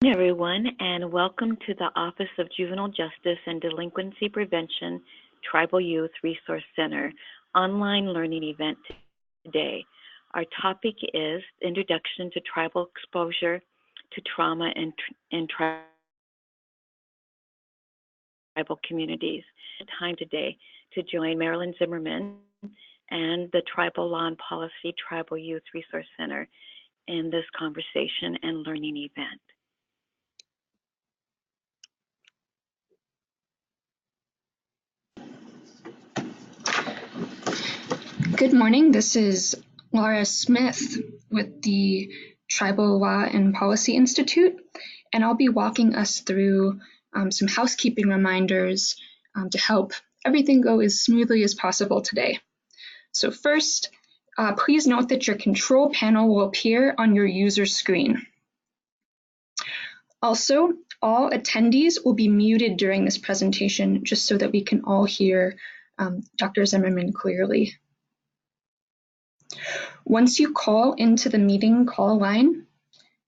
Everyone, and welcome to the Office of Juvenile Justice and Delinquency Prevention Tribal Youth Resource Center online learning event today. Our topic is Introduction to Tribal Exposure to Trauma in Tribal Communities. Time today to join Marilyn Zimmerman and the Tribal Law and Policy Tribal Youth Resource Center in this conversation and learning event. Good morning, this is Laura Smith with the Tribal Law and Policy Institute, and I'll be walking us through some housekeeping reminders to help everything go as smoothly as possible today. So first, please note that your control panel will appear on your user screen. Also, all attendees will be muted during this presentation just so that we can all hear Dr. Zimmerman clearly. Once you call into the meeting call line,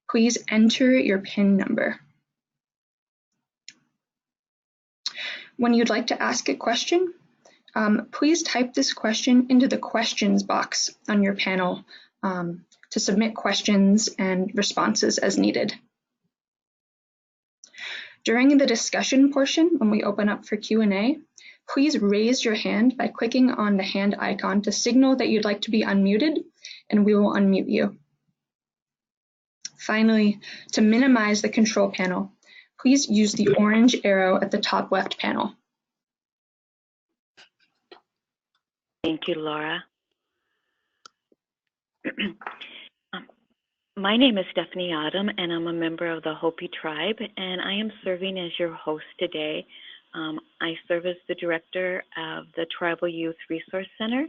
please enter your PIN number. When you'd like to ask a question, please type this question into the questions box on your panel to submit questions and responses as needed. During the discussion portion, when we open up for Q&A, please raise your hand by clicking on the hand icon to signal that you'd like to be unmuted, and we will unmute you. Finally, to minimize the control panel, please use the orange arrow at the top left panel. Thank you, Laura. My name is Stephanie Autumn, and I'm a member of the Hopi tribe, and I am serving as your host today. I serve as the director of the Tribal Youth Resource Center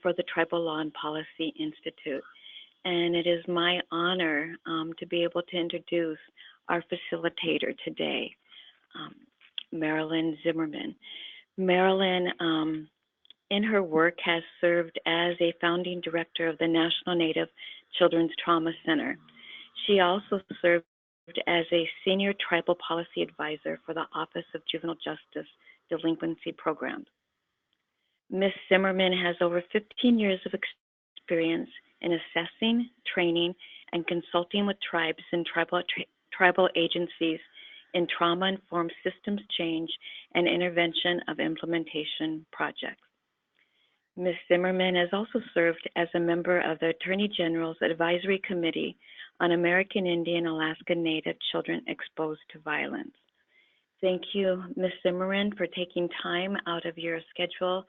for the Tribal Law and Policy Institute. And it is my honor to be able to introduce our facilitator today, Marilyn Zimmerman. Marilyn, in her work, has served as a founding director of the National Native Children's Trauma Center. She also served as a senior tribal policy advisor for the Office of Juvenile Justice Delinquency Programs. Ms. Zimmerman has over 15 years of experience in assessing, training, and consulting with tribes and tribal agencies in trauma-informed systems change and intervention of implementation projects. Ms. Zimmerman has also served as a member of the Attorney General's Advisory Committee on American Indian Alaska Native Children Exposed to Violence. Thank you, Ms. Zimmerman, for taking time out of your schedule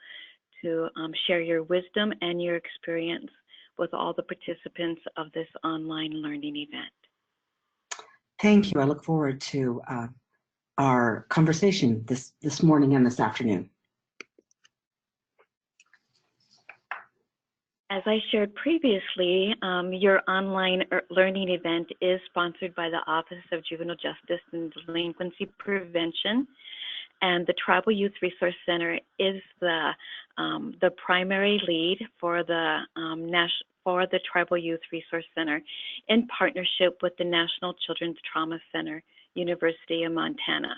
to share your wisdom and your experience with all the participants of this online learning event. Thank you. I look forward to our conversation this morning and this afternoon. As I shared previously, your online learning event is sponsored by the Office of Juvenile Justice and Delinquency Prevention, and the Tribal Youth Resource Center is the primary lead for the Tribal Youth Resource Center in partnership with the National Children's Trauma Center, University of Montana.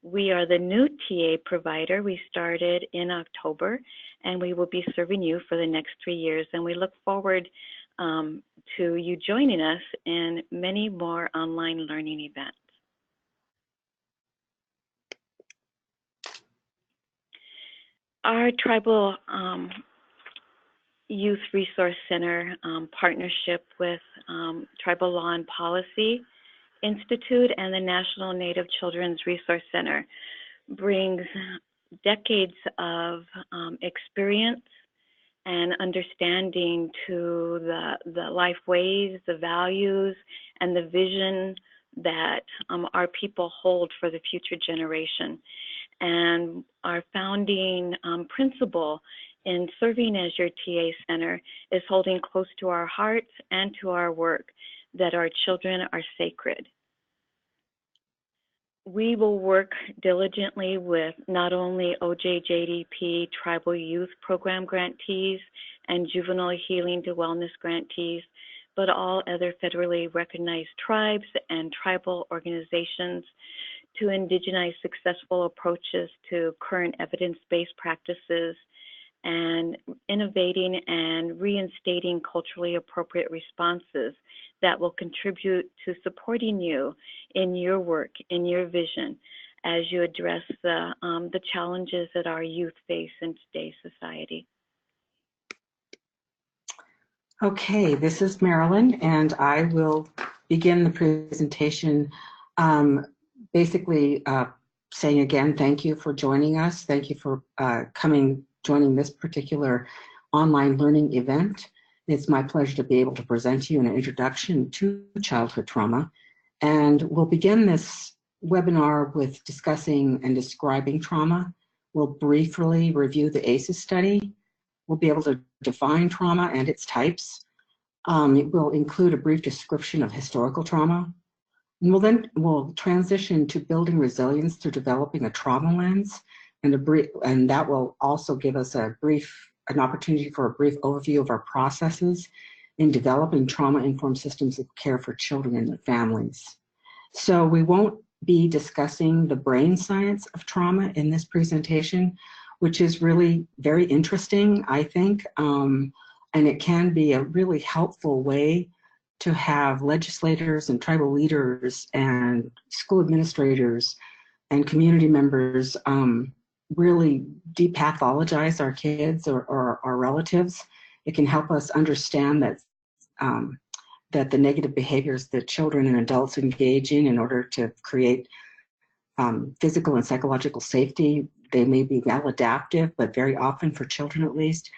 We are the new TA provider. We started in October, and we will be serving you for the next 3 years. And we look forward to you joining us in many more online learning events. Our Tribal Youth Resource Center partnership with Tribal Law and Policy Institute and the National Native Children's Resource Center brings decades of experience and understanding to the life ways, the values, and the vision that our people hold for the future generation. And our founding principle in serving as your TA center is holding close to our hearts and to our work that our children are sacred. We will work diligently with not only OJJDP Tribal Youth Program grantees and Juvenile Healing to Wellness grantees, but all other federally recognized tribes and tribal organizations to indigenize successful approaches to current evidence-based practices and innovating and reinstating culturally appropriate responses that will contribute to supporting you in your work, in your vision, as you address the challenges that our youth face in today's society. Okay, this is Marilyn, and I will begin the presentation basically saying again, thank you for joining us. Thank you for joining this particular online learning event. It's my pleasure to be able to present to you an introduction to childhood trauma. And we'll begin this webinar with discussing and describing trauma. We'll briefly review the ACEs study. We'll be able to define trauma and its types. It will include a brief description of historical trauma. And we'll transition to building resilience through developing a trauma lens, and that will also give us an opportunity for a brief overview of our processes in developing trauma-informed systems of care for children and their families. So we won't be discussing the brain science of trauma in this presentation, which is really very interesting, I think, and it can be a really helpful way to have legislators and tribal leaders and school administrators and community members really depathologize our kids or our relatives. It can help us understand that that the negative behaviors that children and adults engage in order to create physical and psychological safety, they may be maladaptive, but very often for children at least,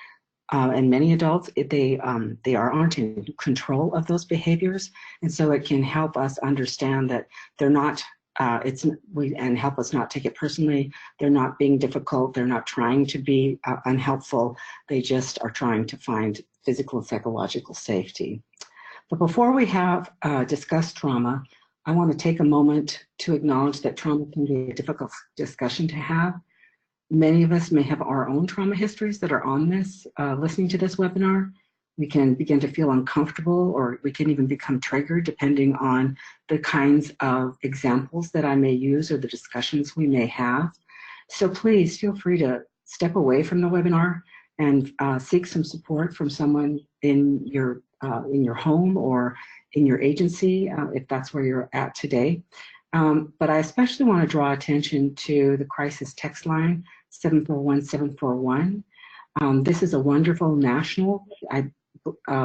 and many adults, they aren't in control of those behaviors. And so it can help us understand that they're not, and help us not take it personally. They're not being difficult. They're not trying to be unhelpful. They just are trying to find physical and psychological safety. But before we have discussed trauma, I want to take a moment to acknowledge that trauma can be a difficult discussion to have. Many of us may have our own trauma histories that are on this, listening to this webinar. We can begin to feel uncomfortable, or we can even become triggered depending on the kinds of examples that I may use or the discussions we may have. So please feel free to step away from the webinar and seek some support from someone in your home or in your agency, if that's where you're at today. But I especially want to draw attention to the crisis text line 741-741. This is a wonderful national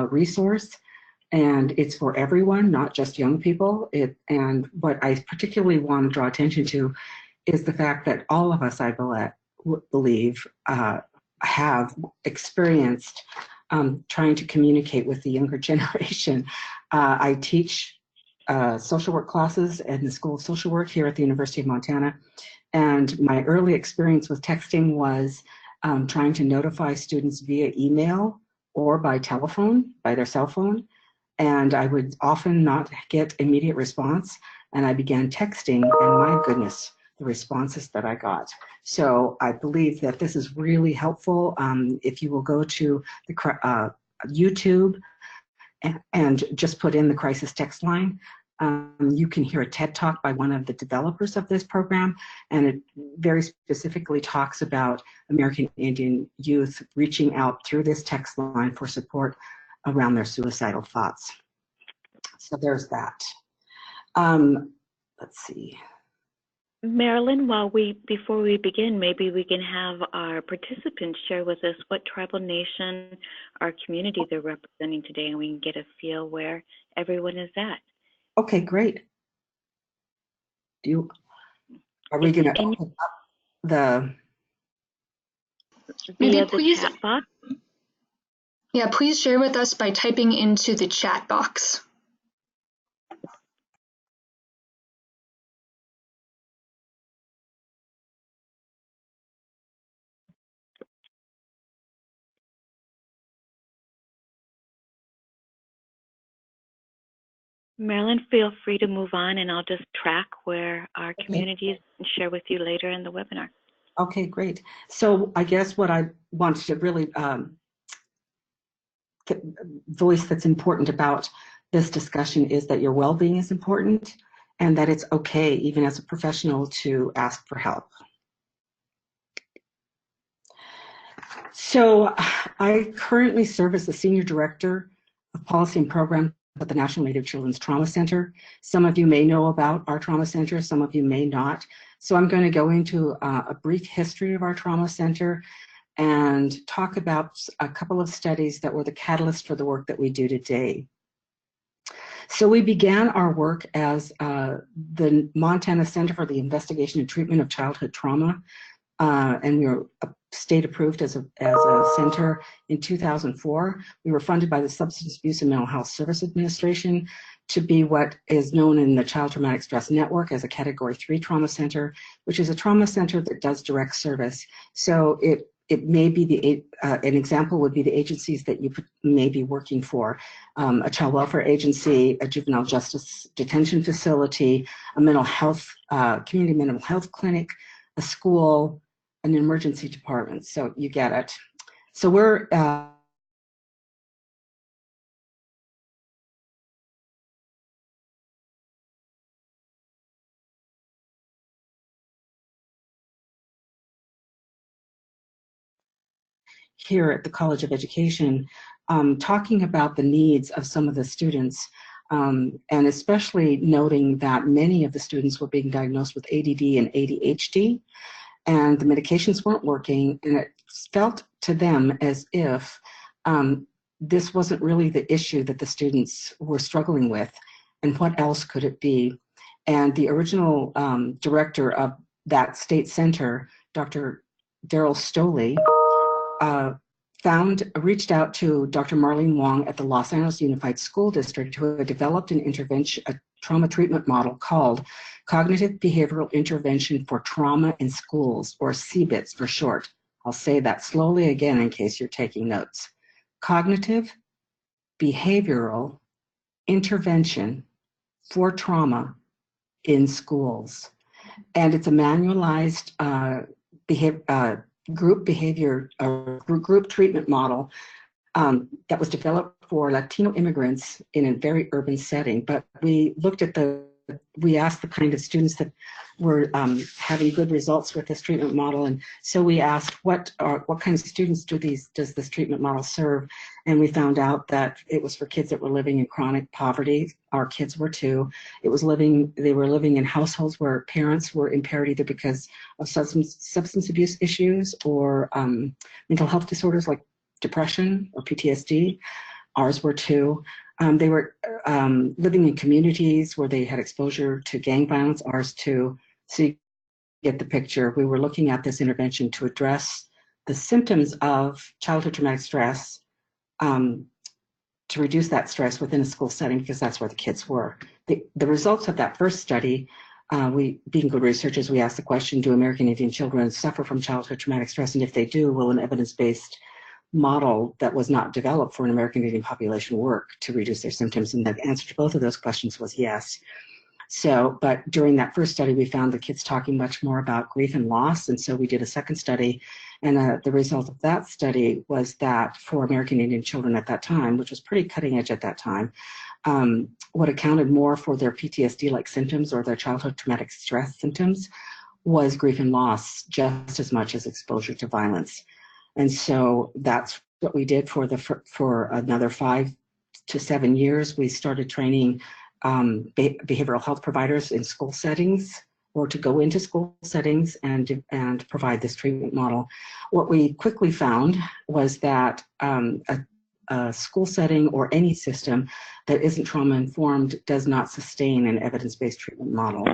resource, and it's for everyone, not just young people. And what I particularly want to draw attention to is the fact that all of us, I believe, have experienced trying to communicate with the younger generation. I teach social work classes in the School of Social Work here at the University of Montana. And my early experience with texting was trying to notify students via email or by telephone, by their cell phone. And I would often not get immediate response. And I began texting, and my goodness, the responses that I got. So I believe that this is really helpful. If you will go to the YouTube and just put in the crisis text line, you can hear a TED Talk by one of the developers of this program, and it very specifically talks about American Indian youth reaching out through this text line for support around their suicidal thoughts. So there's that. Let's see. Marilyn, before we begin, maybe we can have our participants share with us what tribal nation or community they're representing today, and we can get a feel where everyone is at. Okay, great. Are we going to open up the chat box? Yeah, please share with us by typing into the chat box. Marilyn, feel free to move on, and I'll just track where our community is and share with you later in the webinar. Okay, great. So I guess what I wanted to really voice that's important about this discussion is that your well-being is important and that it's okay, even as a professional, to ask for help. So I currently serve as the Senior Director of Policy and Program at the National Native Children's Trauma Center. Some of you may know about our trauma center, some of you may not. So I'm going to go into a brief history of our trauma center and talk about a couple of studies that were the catalyst for the work that we do today. So we began our work as the Montana Center for the Investigation and Treatment of Childhood Trauma, and we were state approved as a center in 2004. We were funded by the Substance Abuse and Mental Health Service Administration to be what is known in the Child Traumatic Stress Network as a Category 3 trauma center, which is a trauma center that does direct service. So it may be an example would be the agencies that you may be working for, a child welfare agency, a juvenile justice detention facility, a mental health, community mental health clinic, a school, an emergency department. So you get it. So we're here at the College of Education, talking about the needs of some of the students, and especially noting that many of the students were being diagnosed with ADD and ADHD, and the medications weren't working, and it felt to them as if this wasn't really the issue that the students were struggling with, and what else could it be? And the original director of that state center, Dr. Daryl Stoley, reached out to Dr. Marilyn Wong at the Los Angeles Unified School District, who had developed a trauma treatment model called Cognitive Behavioral Intervention for Trauma in Schools, or CBITS for short. I'll say that slowly again in case you're taking notes. Cognitive Behavioral Intervention for Trauma in Schools. And it's a manualized group treatment model that was developed for Latino immigrants in a very urban setting. But we asked the kind of students that were having good results with this treatment model, and so we asked what kind of students does this treatment model serve, and we found out that it was for kids that were living in chronic poverty. Our kids were too. They were living in households where parents were impaired either because of substance abuse issues or mental health disorders like depression or PTSD. Ours were too. They were living in communities where they had exposure to gang violence, ours too. So you get the picture. We were looking at this intervention to address the symptoms of childhood traumatic stress, to reduce that stress within a school setting, because that's where the kids were. The results of that first study, being good researchers, we asked the question, do American Indian children suffer from childhood traumatic stress? And if they do, will an evidence-based model that was not developed for an American Indian population work to reduce their symptoms? And the answer to both of those questions was yes. So, but during that first study, we found the kids talking much more about grief and loss. And so we did a second study. And the result of that study was that for American Indian children at that time, which was pretty cutting edge at that time, what accounted more for their PTSD-like symptoms or their childhood traumatic stress symptoms was grief and loss, just as much as exposure to violence. And so that's what we did for another 5 to 7 years. We started training behavioral health providers in school settings, or to go into school settings and provide this treatment model. What we quickly found was that a school setting or any system that isn't trauma informed does not sustain an evidence-based treatment model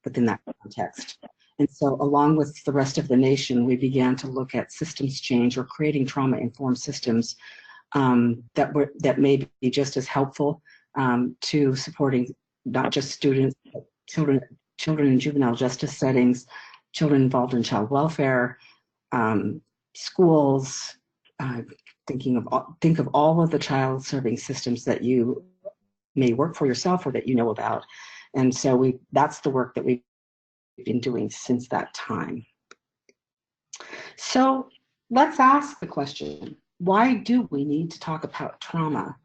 within that context. And so along with the rest of the nation, we began to look at systems change or creating trauma-informed systems that may be just as helpful to supporting not just students, but children in juvenile justice settings, children involved in child welfare, schools. Think of all of the child serving systems that you may work for yourself or that you know about. And so that's the work that we've been doing since that time. So let's ask the question, why do we need to talk about trauma?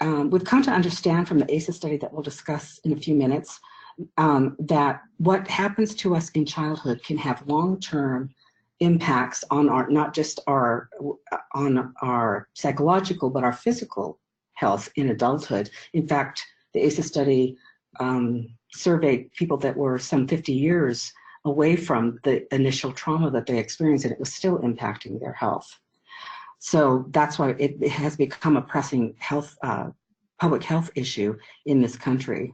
We've come to understand from the ACEs study that we'll discuss in a few minutes that what happens to us in childhood can have long-term impacts on our, not just our, on our psychological, but our physical health in adulthood. In fact, the ACEs study surveyed people that were some 50 years away from the initial trauma that they experienced, and it was still impacting their health. So that's why it has become a pressing health, public health issue in this country.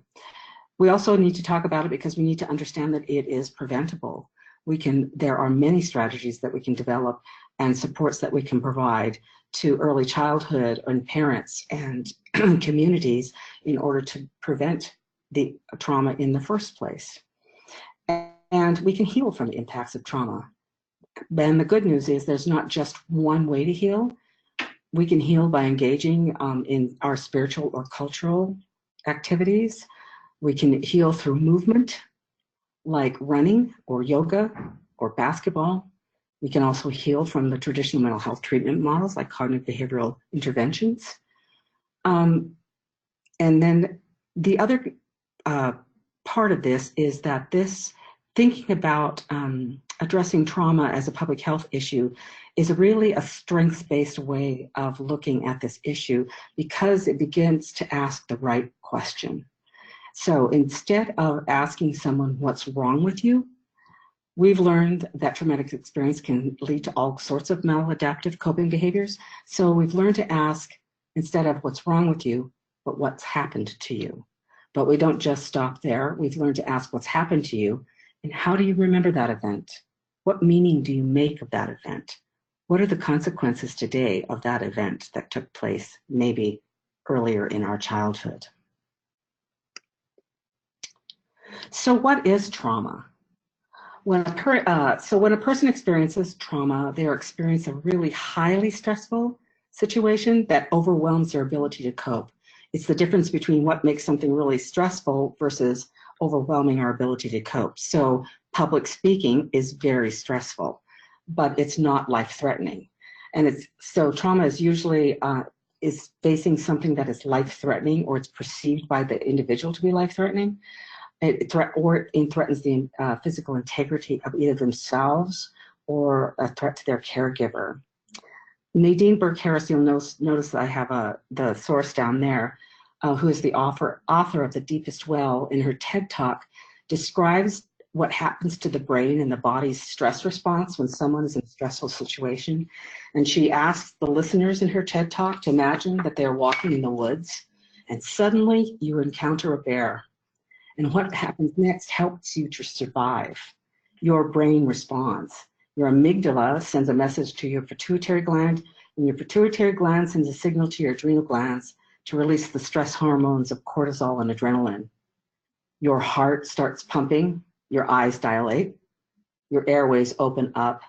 We also need to talk about it because we need to understand that it is preventable. There are many strategies that we can develop and supports that we can provide to early childhood and parents and communities in order to prevent the trauma in the first place. And we can heal from the impacts of trauma. And the good news is there's not just one way to heal. We can heal by engaging in our spiritual or cultural activities. We can heal through movement, like running or yoga or basketball. We can also heal from the traditional mental health treatment models like cognitive behavioral interventions. And then the other part of this is that this thinking about addressing trauma as a public health issue is really a strengths-based way of looking at this issue because it begins to ask the right question. So instead of asking someone what's wrong with you, we've learned that traumatic experience can lead to all sorts of maladaptive coping behaviors. So we've learned to ask, instead of what's wrong with you, but what's happened to you. But we don't just stop there. We've learned to ask what's happened to you and how do you remember that event? What meaning do you make of that event? What are the consequences today of that event that took place maybe earlier in our childhood? So what is trauma? When a person experiences trauma, they are experiencing a really highly stressful situation that overwhelms their ability to cope. It's the difference between what makes something really stressful versus overwhelming our ability to cope. So public speaking is very stressful, but it's not life-threatening. And so trauma is usually is facing something that is life-threatening or it's perceived by the individual to be life-threatening. It threatens the physical integrity of either themselves or a threat to their caregiver. Nadine Burke-Harris, you'll notice that I have the source down there, who is the author of The Deepest Well, in her TED Talk, describes what happens to the brain and the body's stress response when someone is in a stressful situation. And she asks the listeners in her TED Talk to imagine that they're walking in the woods and suddenly you encounter a bear. And what happens next helps you to survive. Your brain responds. Your amygdala sends a message to your pituitary gland, and your pituitary gland sends a signal to your adrenal glands to release the stress hormones of cortisol and adrenaline. Your heart starts pumping, your eyes dilate, your airways open up,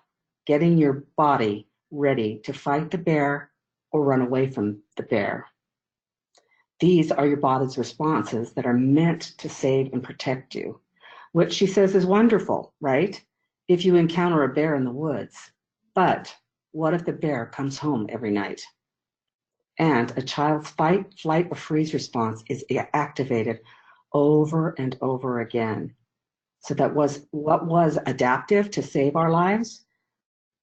getting your body ready to fight the bear or run away from the bear. These are your body's responses that are meant to save and protect you, which she says is wonderful, right? If you encounter a bear in the woods. But what if the bear comes home every night? And a child's fight, flight, or freeze response is activated over and over again. So that what was adaptive to save our lives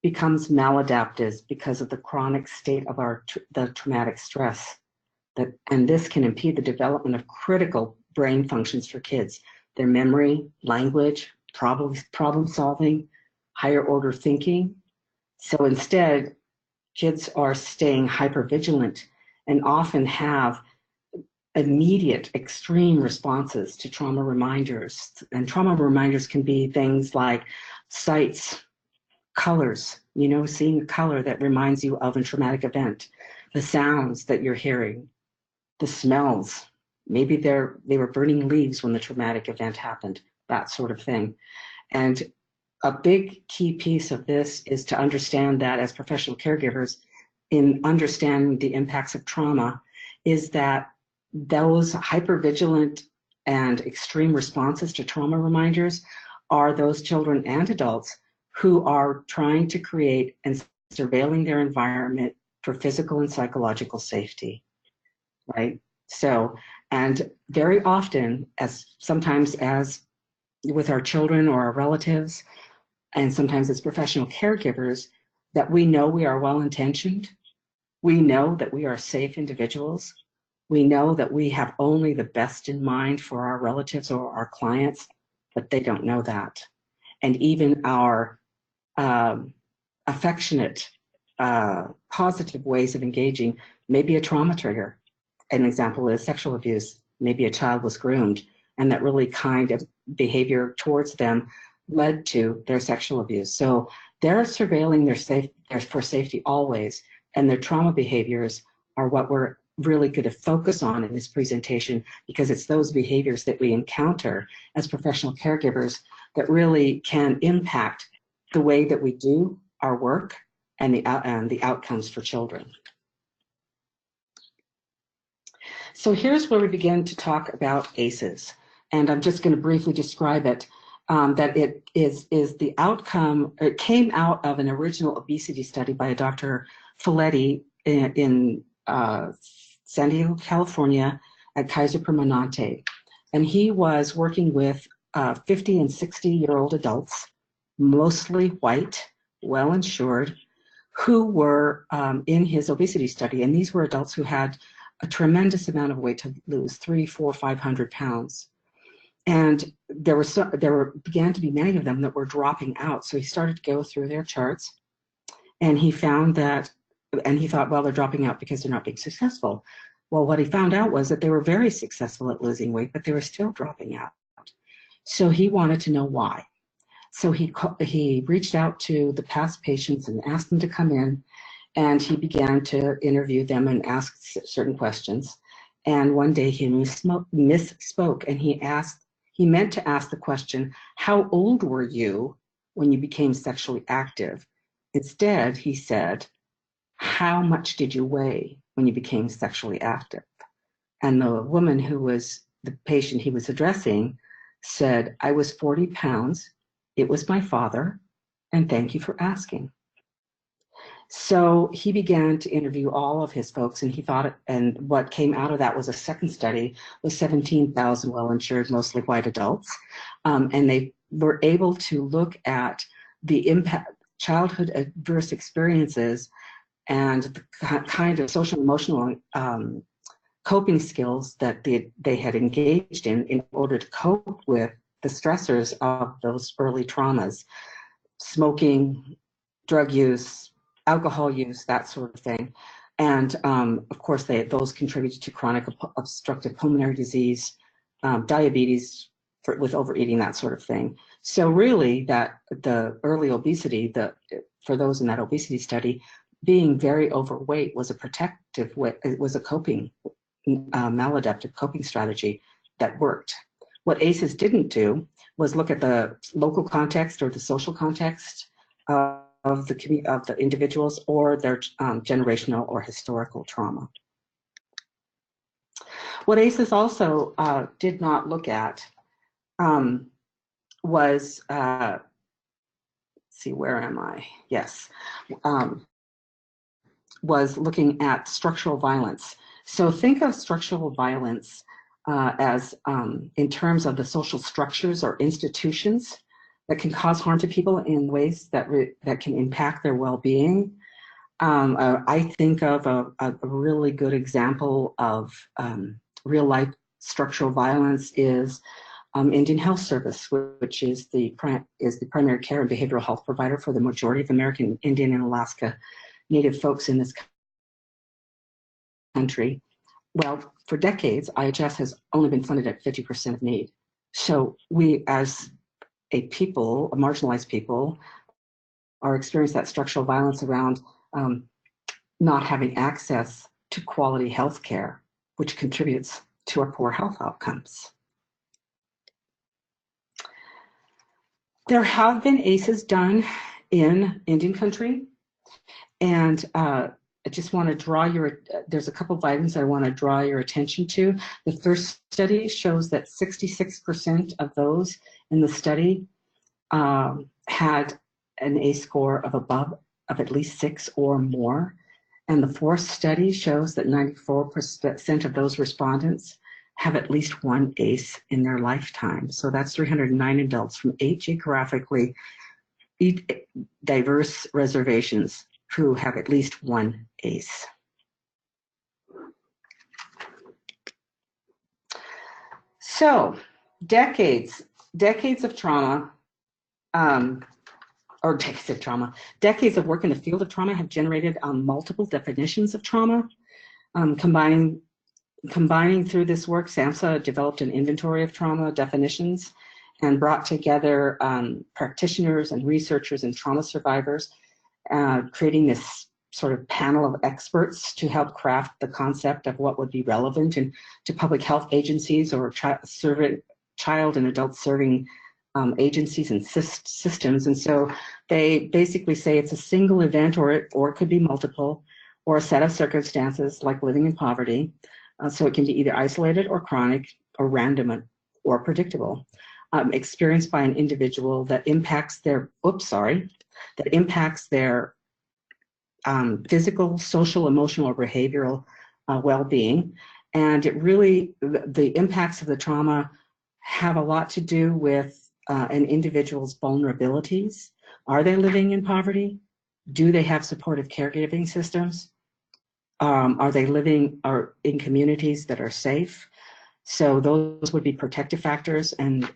becomes maladaptive because of the chronic state of the traumatic stress. And this can impede the development of critical brain functions for kids, their memory, language, problem solving, higher order thinking. So instead, kids are staying hypervigilant and often have immediate extreme responses to trauma reminders. And trauma reminders can be things like sights, colors, seeing a color that reminds you of a traumatic event, the sounds that you're hearing, the smells, maybe they were burning leaves when the traumatic event happened, that sort of thing. And a big key piece of this is to understand that as professional caregivers, in understanding the impacts of trauma, is that those hypervigilant and extreme responses to trauma reminders are those children and adults who are trying to create and surveilling their environment for physical and psychological safety, right? So, and very often, sometimes as with our children or our relatives, and sometimes as professional caregivers, that we know we are well-intentioned. We know that we are safe individuals. We know that we have only the best in mind for our relatives or our clients, but they don't know that. And even our affectionate, positive ways of engaging may be a trauma trigger. An example is sexual abuse. Maybe a child was groomed, and that really kind of behavior towards them led to their sexual abuse. So they're surveilling their for safety always, and their trauma behaviors are what we're really going to focus on in this presentation, because it's those behaviors that we encounter as professional caregivers that really can impact the way that we do our work and the outcomes for children. So here's where we begin to talk about ACEs, and I'm just going to briefly describe it. That it is the outcome. It came out of an original obesity study by a Dr. Folletti in San Diego, California, at Kaiser Permanente, and he was working with 50 and 60-year-old adults, mostly white, well-insured, who were in his obesity study, and these were adults who had a tremendous amount of weight to lose, 300, 400, 500 pounds. And there began to be many of them that were dropping out. So he started to go through their charts, and he found that, and he thought, well, they're dropping out because they're not being successful. Well, what he found out was that they were very successful at losing weight, but they were still dropping out. So he wanted to know why. So he reached out to the past patients and asked them to come in, and he began to interview them and ask certain questions. And one day he misspoke, and he meant to ask the question, how old were you when you became sexually active? Instead, he said, how much did you weigh when you became sexually active? And the woman who was the patient he was addressing said, I was 40 pounds. It was my father, and thank you for asking. So he began to interview all of his folks, and he thought, and what came out of that was a second study with 17,000 well-insured, mostly white adults, and they were able to look at the impact, childhood adverse experiences, and the kind of social emotional coping skills that they had engaged in order to cope with the stressors of those early traumas, smoking, drug use, alcohol use, that sort of thing. And of course, those contributed to chronic obstructive pulmonary disease, diabetes with overeating, that sort of thing. So really, that the early obesity, for those in that obesity study, being very overweight was a protective way, it was a coping, maladaptive coping strategy that worked. What ACEs didn't do was look at the local context or the social context of the individuals or their generational or historical trauma. What ACEs also did not look at was, see, where am I? Yes, was looking at structural violence. So think of structural violence as in terms of the social structures or institutions that can cause harm to people in ways that can impact their well-being. I think of a really good example of real-life structural violence is Indian Health Service, which is the primary care and behavioral health provider for the majority of American Indian and Alaska Native folks in this country. Well, for decades, IHS has only been funded at 50% of need. So we, as a people, a marginalized people, are experiencing that structural violence around not having access to quality health care, which contributes to our poor health outcomes. There have been ACEs done in Indian country, and I just want to draw there's a couple of items I want to draw your attention to. The first study shows that 66% of those in the study had an ACE score of at least 6 or more. And the fourth study shows that 94% of those respondents have at least one ACE in their lifetime. So that's 309 adults from 8 geographically diverse reservations who have at least one ACE. So decades of trauma, decades of work in the field of trauma have generated multiple definitions of trauma. Combining through this work, SAMHSA developed an inventory of trauma definitions and brought together practitioners and researchers and trauma survivors, creating this sort of panel of experts to help craft the concept of what would be relevant to public health agencies or child and adult serving agencies and systems. And so they basically say it's a single event, or it could be multiple, or a set of circumstances like living in poverty. So it can be either isolated or chronic or random or predictable, experienced by an individual that impacts their, physical, social, emotional, or behavioral well-being. And it really, the impacts of the trauma have a lot to do with an individual's vulnerabilities. Are they living in poverty? Do they have supportive caregiving systems? Are they living in communities that are safe? So those would be protective factors, and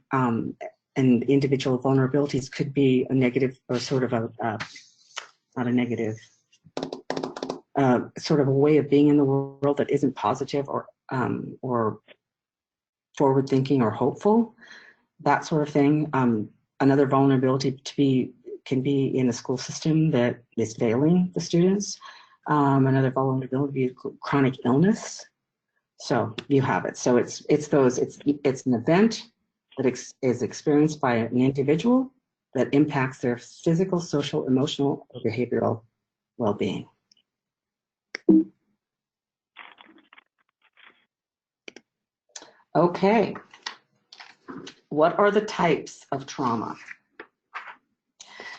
individual vulnerabilities could be a negative, or sort of not a negative, sort of a way of being in the world that isn't positive or forward-thinking or hopeful, that sort of thing. Another vulnerability can be in a school system that is failing the students. Another vulnerability is chronic illness. So you have it. So it's an event that is experienced by an individual that impacts their physical, social, emotional, or behavioral well-being. Okay. What are the types of trauma?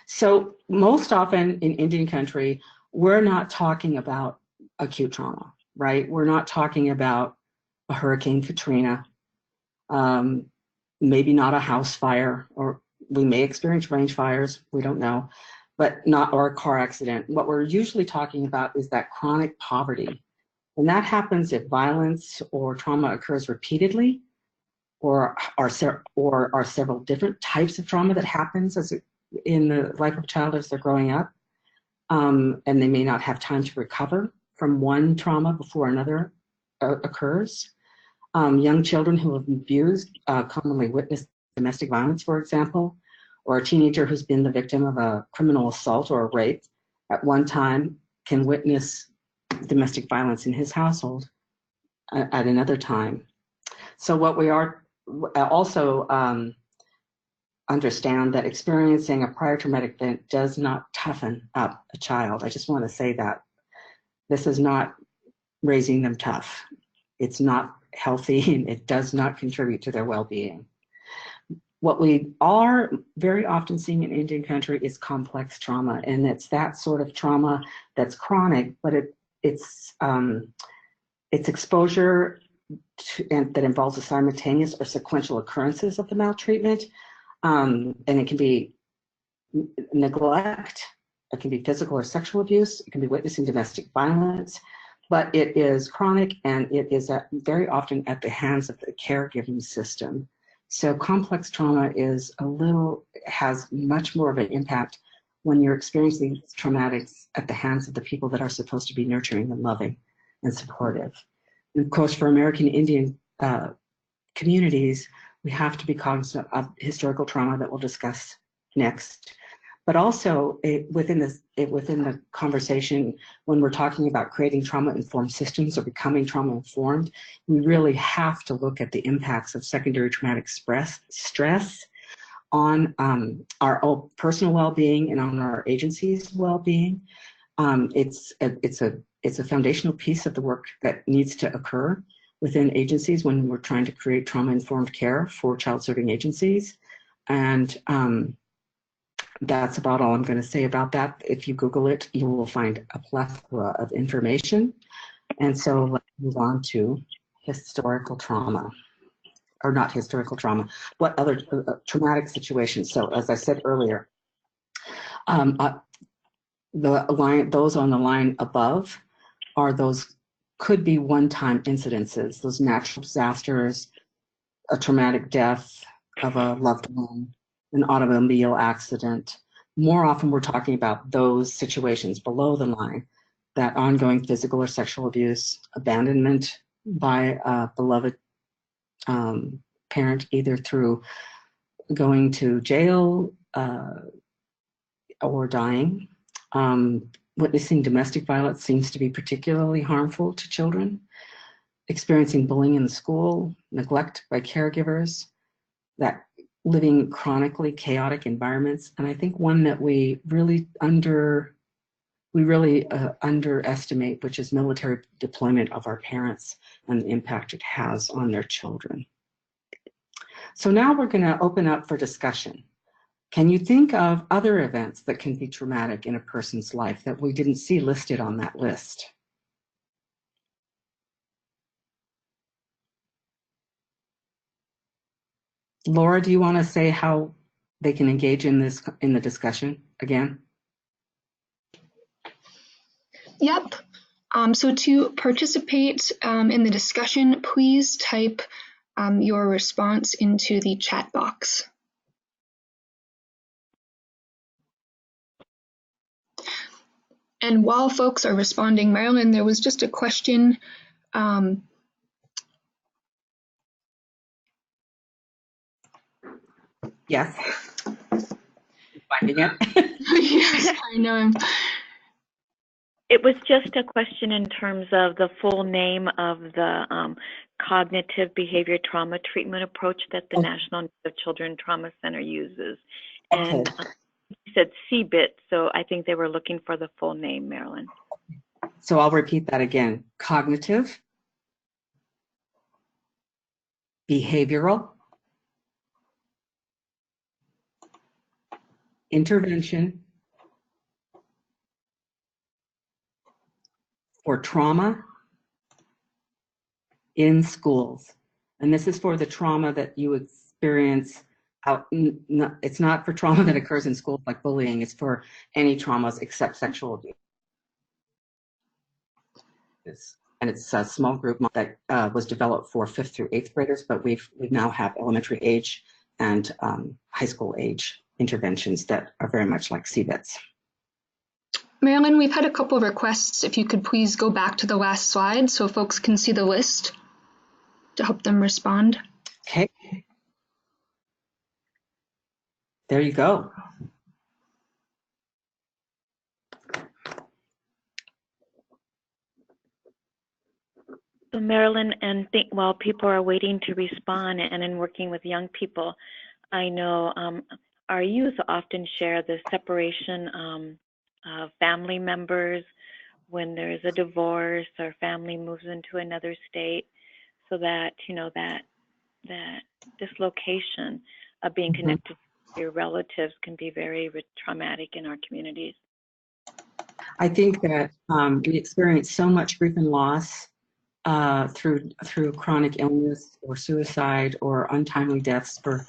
So most often in Indian country, we're not talking about acute trauma, right? We're not talking about a Hurricane Katrina, maybe not a house fire, or we may experience range fires, we don't know, but not, or a car accident. What we're usually talking about is that chronic poverty. And that happens if violence or trauma occurs repeatedly, or are several different types of trauma that happens in the life of a child as they're growing up. And they may not have time to recover from one trauma before another occurs. Young children who have been abused commonly witness domestic violence, for example, or a teenager who's been the victim of a criminal assault or a rape at one time can witness domestic violence in his household at another time. So what we are also understand that experiencing a prior traumatic event does not toughen up a child. I just want to say that. This is not raising them tough. It's not healthy, and it does not contribute to their well-being. What we are very often seeing in Indian country is complex trauma, and it's that sort of trauma that's chronic, but it's exposure and that involves the simultaneous or sequential occurrences of the maltreatment, and it can be neglect, it can be physical or sexual abuse, it can be witnessing domestic violence, but it is chronic, and it is very often at the hands of the caregiving system. So complex trauma has much more of an impact when you're experiencing traumatics at the hands of the people that are supposed to be nurturing and loving and supportive. And of course, for American Indian communities, we have to be cognizant of historical trauma that we'll discuss next. But also within the conversation, when we're talking about creating trauma-informed systems or becoming trauma-informed, we really have to look at the impacts of secondary traumatic stress on our own personal well-being and on our agency's well-being. It's a foundational piece of the work that needs to occur within agencies when we're trying to create trauma-informed care for child serving agencies. And That's about all I'm going to say about that. If you Google it, you will find a plethora of information. And so let's move on to historical trauma, or not historical trauma, what other traumatic situations. So as I said earlier, those on the line above are those could be one-time incidences, those natural disasters, a traumatic death of a loved one, an automobile accident. More often we're talking about those situations below the line, that ongoing physical or sexual abuse, abandonment by a beloved parent, either through going to jail or dying. Witnessing domestic violence seems to be particularly harmful to children. Experiencing bullying in the school, neglect by caregivers, that living chronically chaotic environments. And I think one that we really underestimate, which is military deployment of our parents and the impact it has on their children. So now we're going to open up for discussion. Can you think of other events that can be traumatic in a person's life that we didn't see listed on that list? Laura, do you want to say how they can engage in the discussion again? Yep. So to participate in the discussion, please type your response into the chat box. And while folks are responding, Marilyn, there was just a question. Yes. Finding it. Yes, I know. It was just a question in terms of the full name of the cognitive behavior trauma treatment approach that the National Native Children Trauma Center uses. And you said CBIT, so I think they were looking for the full name, Marilyn. So I'll repeat that again. Cognitive, behavioral, intervention for trauma in schools. And this is for the trauma that you experience out. It's not for trauma that occurs in schools like bullying. It's for any traumas except sexual abuse. And it's a small group that was developed for 5th through 8th graders, but we now have elementary age and high school age interventions that are very much like CBITs. Marilyn, we've had a couple of requests. If you could please go back to the last slide so folks can see the list to help them respond. Okay. There you go. So Marilyn, and while people are waiting to respond and in working with young people, I know our youth often share the separation of family members when there's a divorce or family moves into another state, so that, you know, that dislocation of being connected to your relatives can be very traumatic in our communities. I think that we experience so much grief and loss through chronic illness or suicide or untimely deaths of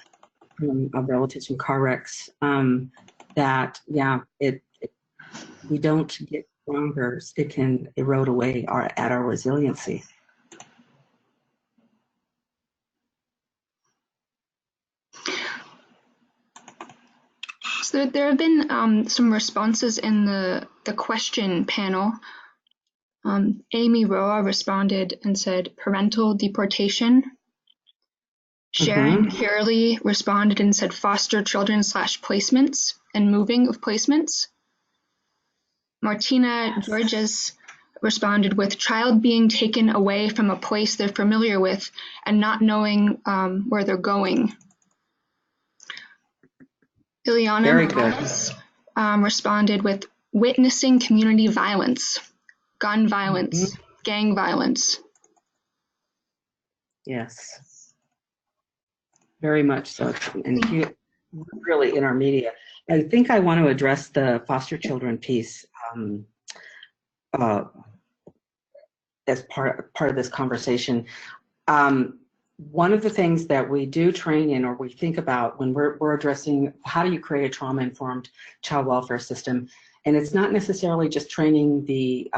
relatives from car wrecks, that we don't get stronger. It can erode away at our resiliency. So there have been some responses in the question panel. Amy Roa responded and said parental deportation. Sharon Hurley responded and said foster children / placements and moving of placements. Martina Georges responded with child being taken away from a place they're familiar with and not knowing where they're going. Ileana Morales responded with witnessing community violence, gun violence, gang violence. Yes, very much so. And really in our media. I think I want to address the foster children piece uh, as part of this conversation. One of the things that we do train in, or we think about when we're addressing how do you create a trauma-informed child welfare system, and it's not necessarily just training the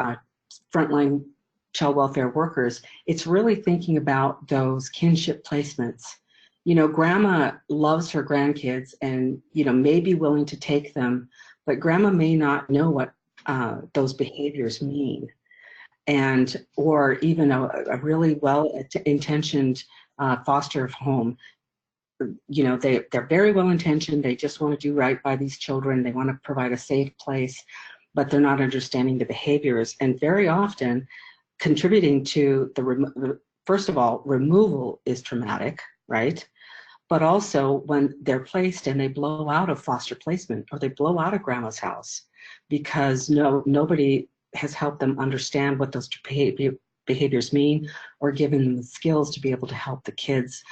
frontline child welfare workers, it's really thinking about those kinship placements. You know, grandma loves her grandkids and, you know, may be willing to take them, but grandma may not know what those behaviors mean. And, or even a really well-intentioned foster home, you know, they're very well-intentioned, they just want to do right by these children, they want to provide a safe place, but they're not understanding the behaviors. And very often, contributing to first of all, removal is traumatic, right? But also when they're placed and they blow out of foster placement or they blow out of grandma's house because nobody has helped them understand what those behaviors mean or given them the skills to be able to help the kids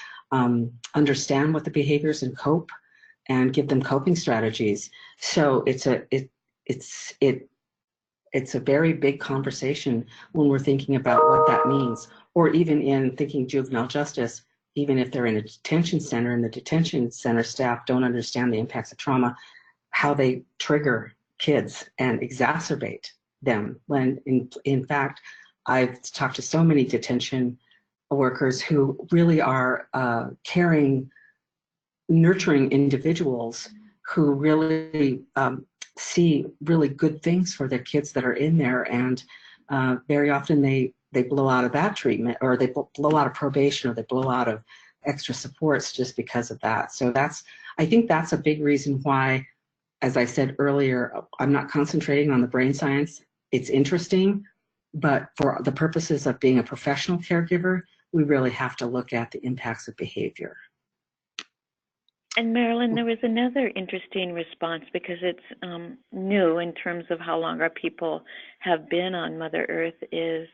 understand what the behaviors and cope and give them coping strategies. So it's a very big conversation when we're thinking about what that means, or even in thinking juvenile justice, even if they're in a detention center and the detention center staff don't understand the impacts of trauma, how they trigger kids and exacerbate them. When in fact, I've talked to so many detention workers who really are caring, nurturing individuals who really see really good things for their kids that are in there, and very often they blow out of that treatment, or they blow out of probation, or they blow out of extra supports just because of that. So I think that's a big reason why, as I said earlier, I'm not concentrating on the brain science. It's interesting, but for the purposes of being a professional caregiver, we really have to look at the impacts of behavior. And Marilyn, there was another interesting response because it's new in terms of how long our people have been on Mother Earth, is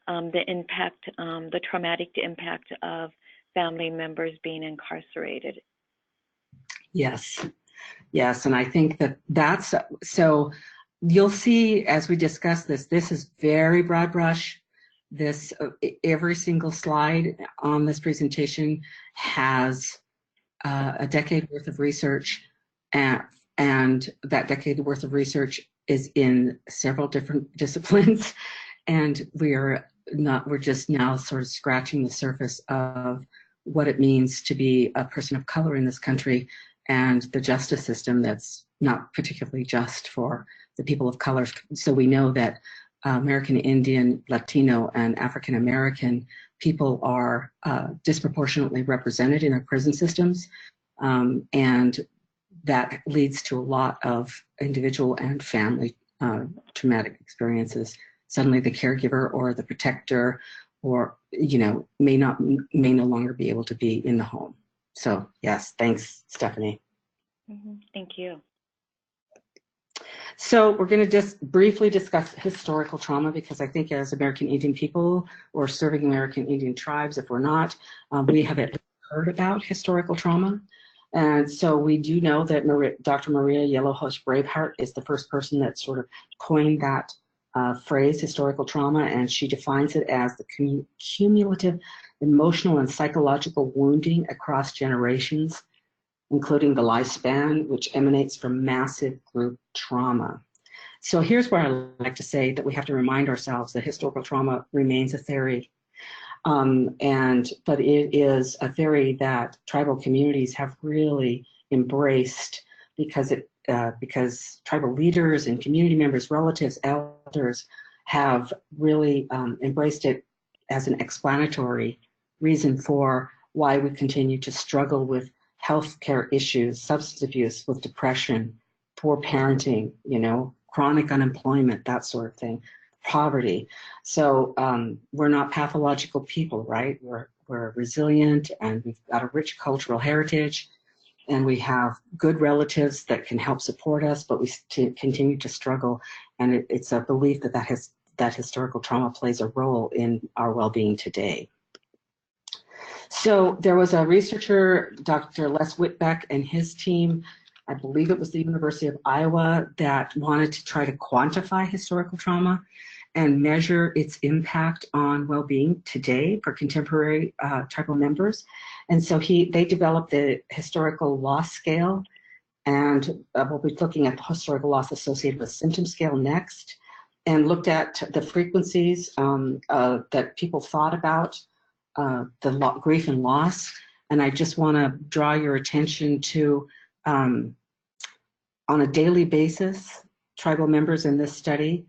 the impact, the traumatic impact of family members being incarcerated. Yes, yes, and I think that's, so you'll see as we discuss this is very broad brush. This, every single slide on this presentation has a decade worth of research, and that decade worth of research is in several different disciplines, and we're just now sort of scratching the surface of what it means to be a person of color in this country and the justice system that's not particularly just for the people of color. So we know that American Indian, Latino, and African American people are disproportionately represented in our prison systems, and that leads to a lot of individual and family traumatic experiences. Suddenly the caregiver or the protector, or, you know, may no longer be able to be in the home. So yes, thanks, Stephanie. Thank you. So we're going to just briefly discuss historical trauma, because I think as American Indian people or serving American Indian tribes, if we're not, we have heard about historical trauma. And so we do know that Dr. Maria Yellowhouse Braveheart is the first person that sort of coined that phrase, historical trauma, and she defines it as the cumulative emotional and psychological wounding across generations, including the lifespan, which emanates from massive group trauma. So here's where I like to say that we have to remind ourselves that historical trauma remains a theory. But it is a theory that tribal communities have really embraced, because tribal leaders and community members, relatives, elders have really embraced it as an explanatory reason for why we continue to struggle with healthcare issues, substance abuse, with depression, poor parenting, you know, chronic unemployment, that sort of thing, poverty. So we're not pathological people, right? We're resilient, and we've got a rich cultural heritage, and we have good relatives that can help support us, but we continue to struggle. And it's a belief that historical trauma plays a role in our well-being today. So there was a researcher, Dr. Les Whitbeck, and his team, I believe it was the University of Iowa, that wanted to try to quantify historical trauma and measure its impact on well-being today for contemporary tribal members. And so they developed the historical loss scale, and we'll be looking at the historical loss associated with symptom scale next, and looked at the frequencies that people thought about grief and loss. And I just want to draw your attention to, on a daily basis, tribal members in this study,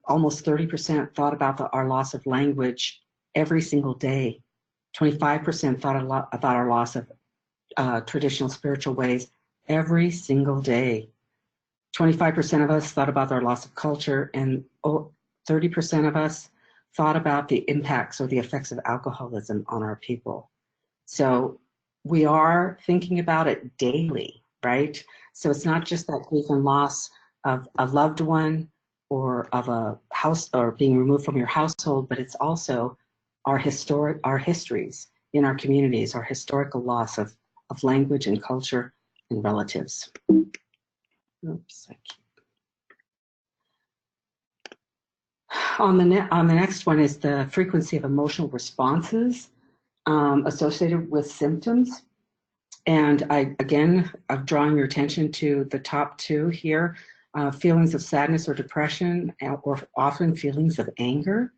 almost 30% thought about our loss of language every single day. 25% thought about our loss of traditional spiritual ways every single day. 25% of us thought about our loss of culture, and 30% of us thought about the impacts or the effects of alcoholism on our people. So we are thinking about it daily, right? So it's not just that grief and loss of a loved one or of a house or being removed from your household, but it's also our histories in our communities, our historical loss of language and culture and relatives. Oops, on the next one is the frequency of emotional responses associated with symptoms. And I'm drawing your attention to the top two here, feelings of sadness or depression, or often feelings of anger.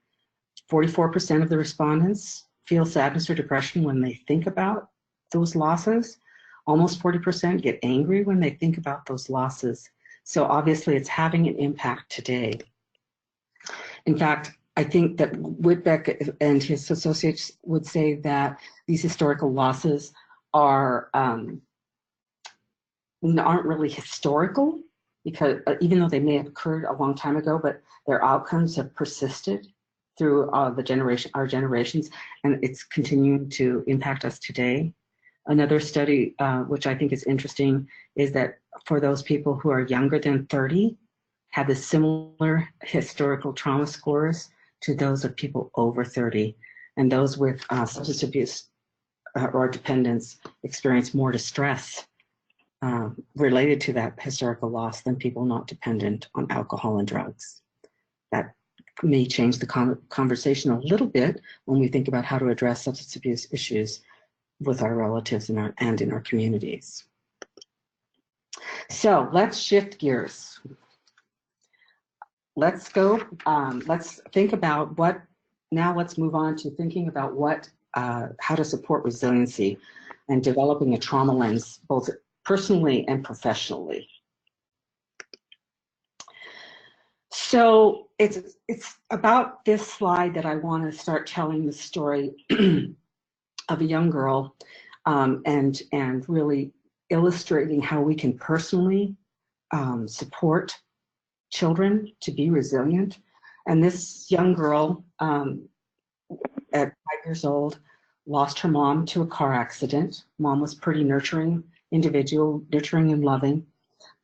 44% of the respondents feel sadness or depression when they think about those losses. Almost 40% get angry when they think about those losses. So obviously it's having an impact today. In fact, I think that Whitbeck and his associates would say that these historical losses aren't really historical, because even though they may have occurred a long time ago, but their outcomes have persisted through our generations, and it's continuing to impact us today. Another study, which I think is interesting, is that for those people who are younger than 30, have the similar historical trauma scores to those of people over 30, and those with substance abuse or dependence experience more distress related to that historical loss than people not dependent on alcohol and drugs. That may change the conversation a little bit when we think about how to address substance abuse issues with our relatives and in our communities. So let's shift gears. Let's go, let's think about let's move on to thinking about how to support resiliency and developing a trauma lens, both personally and professionally. So it's about this slide that I want to start telling the story of a young girl and really illustrating how we can personally support children to be resilient. And this young girl at 5 years old lost her mom to a car accident. Mom was pretty nurturing individual, nurturing and loving,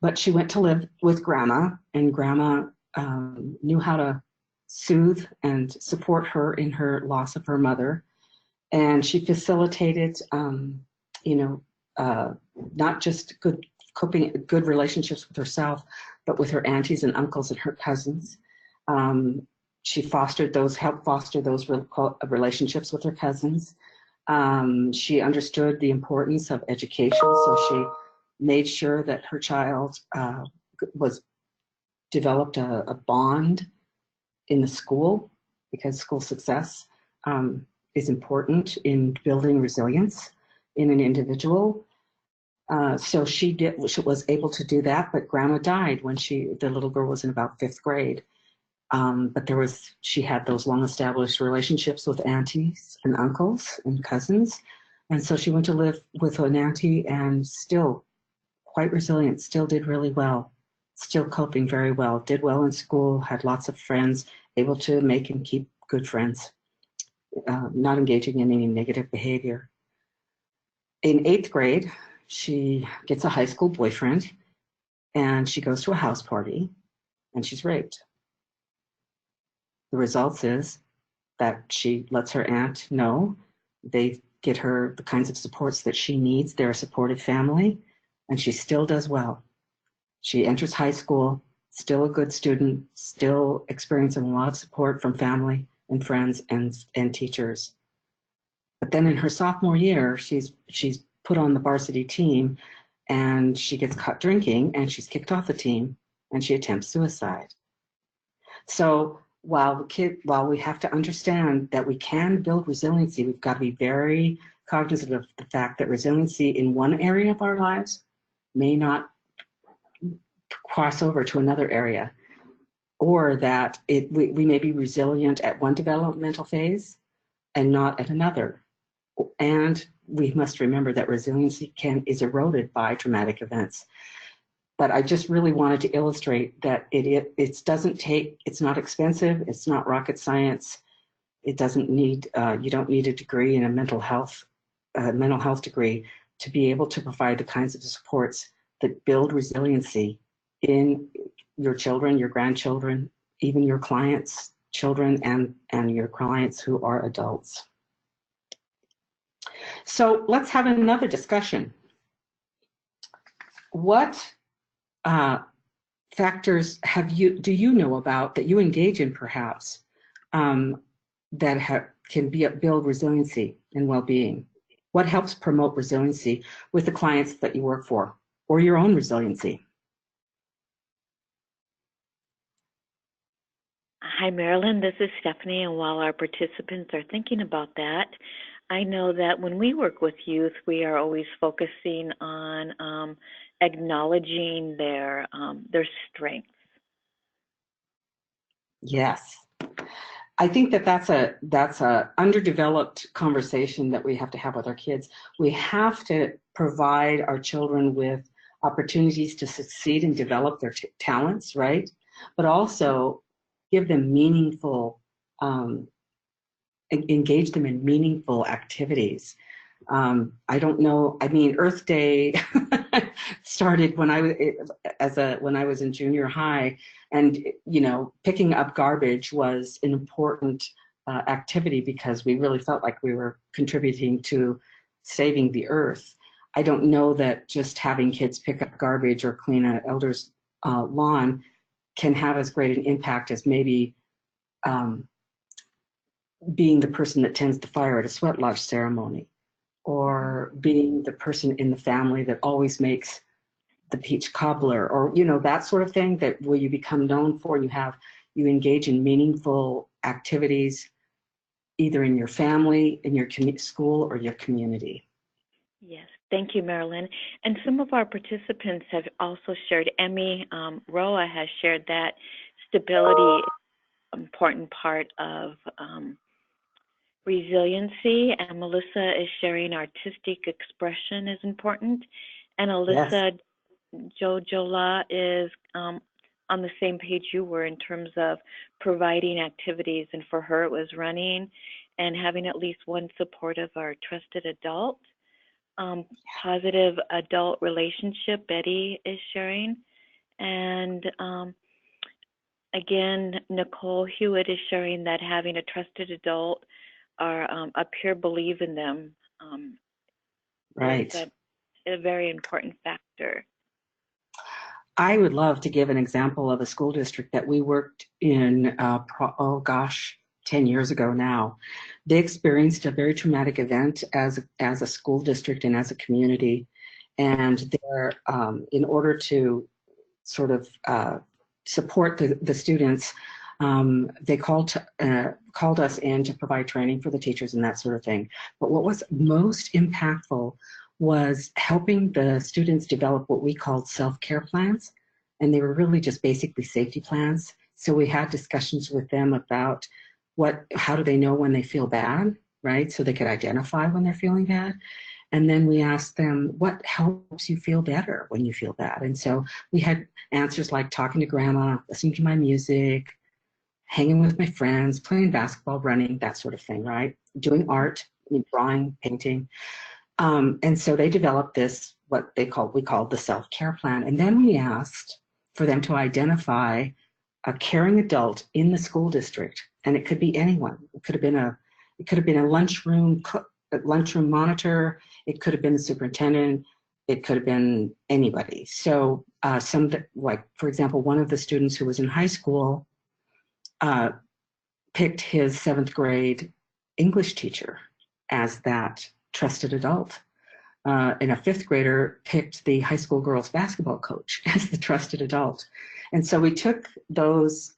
but she went to live with grandma, and grandma knew how to soothe and support her in her loss of her mother. And she facilitated, not just good relationships with herself, but with her aunties and uncles and her cousins. She helped foster those relationships with her cousins. She understood the importance of education, so she made sure that her child developed a bond in the school, because school success is important in building resilience in an individual. So she was able to do that, but grandma died when the little girl was in about 5th grade. But she had those long established relationships with aunties and uncles and cousins. And so she went to live with an auntie, and still quite resilient, still did really well, still coping very well, did well in school, had lots of friends, able to make and keep good friends, not engaging in any negative behavior. In 8th grade, she gets a high school boyfriend, and she goes to a house party, and she's raped. The results is that she lets her aunt know. They get her the kinds of supports that she needs. They're a supportive family, and she still does well. She enters high school, still a good student, still experiencing a lot of support from family and friends and teachers. But then in her sophomore year, she's put on the varsity team, and she gets caught drinking, and she's kicked off the team, and she attempts suicide. So while we have to understand that we can build resiliency, we've got to be very cognizant of the fact that resiliency in one area of our lives may not cross over to another area, or that we may be resilient at one developmental phase and not at another. And we must remember that resiliency is eroded by traumatic events. But I just really wanted to illustrate that it's not expensive, it's not rocket science. It doesn't need, you don't need a degree in a mental health degree to be able to provide the kinds of supports that build resiliency in your children, your grandchildren, even your clients' children, and your clients who are adults. So let's have another discussion. What factors do you know about that you engage in, perhaps, that can build resiliency and well-being? What helps promote resiliency with the clients that you work for, or your own resiliency? Hi, Marilyn. This is Stephanie, and while our participants are thinking about that, I know that when we work with youth, we are always focusing on acknowledging their strengths. Yes, I think that's a underdeveloped conversation that we have to have with our kids. We have to provide our children with opportunities to succeed and develop their talents, right? But also give them meaningful, engage them in meaningful activities. I don't know. I mean, Earth Day started when I was in junior high, and picking up garbage was an important activity because we really felt like we were contributing to saving the Earth. I don't know that just having kids pick up garbage or clean an elder's lawn can have as great an impact as maybe being the person that tends the fire at a sweat lodge ceremony, or being the person in the family that always makes the peach cobbler, or that sort of thing, that where you become known for, you engage in meaningful activities either in your family, in your school, or your community. Yes, thank you, Marilyn. And some of our participants have also shared, Emmy Roa has shared that stability is an important part of resiliency, and Melissa is sharing artistic expression is important, and Alyssa Jojola is on the same page you were in terms of providing activities, and for her it was running and having at least one supportive or trusted adult. Positive adult relationship, Betty is sharing, and again, Nicole Hewitt is sharing that having a trusted adult or a peer believe in them right. is a very important factor. I would love to give an example of a school district that we worked in, 10 years ago now. They experienced a very traumatic event as a school district and as a community. And they're, in order to sort of support the students, they called us in to provide training for the teachers and that sort of thing. But what was most impactful was helping the students develop what we called self-care plans. And they were really just basically safety plans. So we had discussions with them about how do they know when they feel bad, right? So they could identify when they're feeling bad. And then we asked them, what helps you feel better when you feel bad? And so we had answers like talking to grandma, listening to my music, hanging with my friends, playing basketball, running, that sort of thing, right? Doing art, drawing, painting. And so they developed this, we called the self-care plan. And then we asked for them to identify a caring adult in the school district. And it could be anyone. It could have been a lunchroom cook, lunchroom monitor, it could have been the superintendent, it could have been anybody. So like, for example, one of the students who was in high school picked his 7th grade English teacher as that trusted adult. And a 5th grader picked the high school girls basketball coach as the trusted adult. And so we took those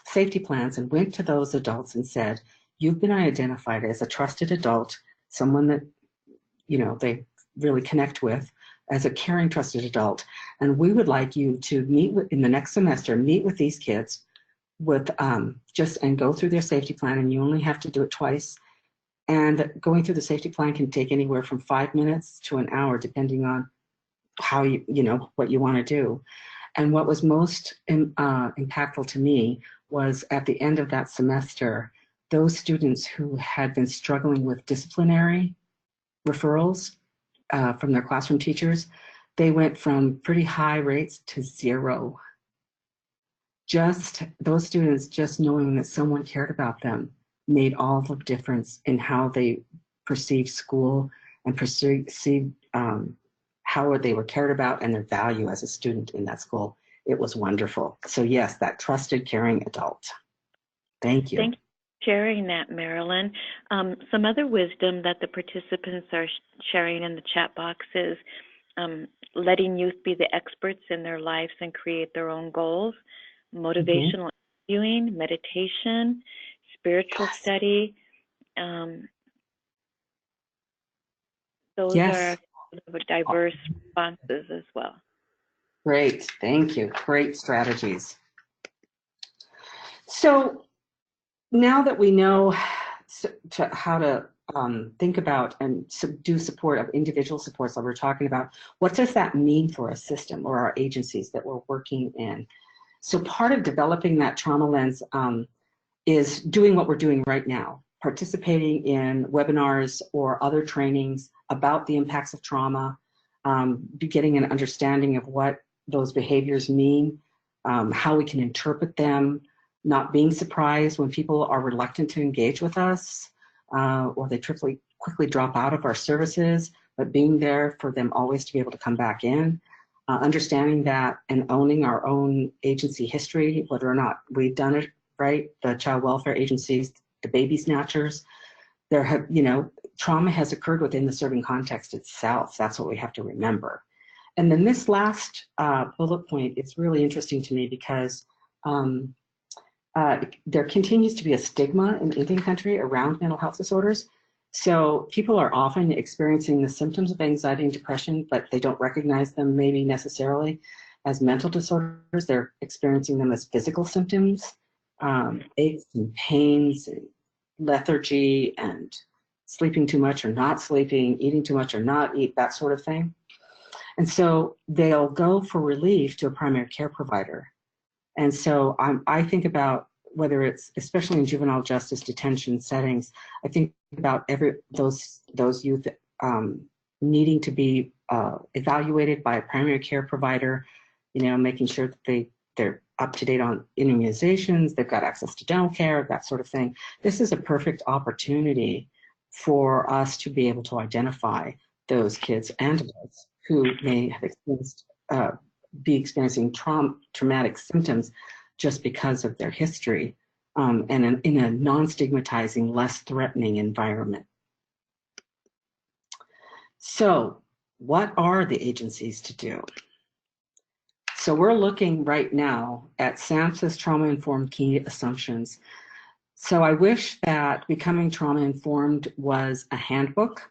safety plans and went to those adults and said, you've been identified as a trusted adult, someone that, you know, they really connect with as a caring, trusted adult. And we would like you to meet with, in the next semester, meet with these kids with and go through their safety plan, and you only have to do it twice. And going through the safety plan can take anywhere from 5 minutes to an hour, depending on how you know, what you want to do. And what was most impactful to me was at the end of that semester, those students who had been struggling with disciplinary referrals from their classroom teachers, they went from pretty high rates to 0. Just those students, just knowing that someone cared about them, made all the difference in how they perceived school and perceived how they were cared about and their value as a student in that school. It was wonderful. So yes, that trusted, caring adult. Thank you. Thank you for sharing that, Marilyn. Some other wisdom that the participants are sharing in the chat box is letting youth be the experts in their lives and create their own goals, motivational interviewing, meditation, spiritual study. Those are diverse responses as well. Great, thank you. Great strategies. So now that we know how to think about and do support of individual supports that we're talking about, what does that mean for a system or our agencies that we're working in? So part of developing that trauma lens is doing what we're doing right now, participating in webinars or other trainings about the impacts of trauma, getting an understanding of what those behaviors mean, how we can interpret them, not being surprised when people are reluctant to engage with us, or they quickly drop out of our services, but being there for them always to be able to come back in. Understanding that and owning our own agency history, whether or not we've done it right, the child welfare agencies, the baby snatchers, trauma has occurred within the serving context itself. That's what we have to remember. And then this last bullet point is really interesting to me because there continues to be a stigma in Indian country around mental health disorders. So people are often experiencing the symptoms of anxiety and depression, but they don't recognize them maybe necessarily as mental disorders. They're experiencing them as physical symptoms, aches and pains, and lethargy, and sleeping too much or not sleeping, eating too much or not eat, that sort of thing. And so they'll go for relief to a primary care provider. And so I think about whether it's, especially in juvenile justice detention settings, I think about those youth needing to be evaluated by a primary care provider, making sure that they're up to date on immunizations, they've got access to dental care, that sort of thing. This is a perfect opportunity for us to be able to identify those kids and adults who may have be experiencing traumatic symptoms just because of their history, and in a non-stigmatizing, less threatening environment. So what are the agencies to do? So we're looking right now at SAMHSA's trauma-informed key assumptions. So I wish that becoming trauma-informed was a handbook.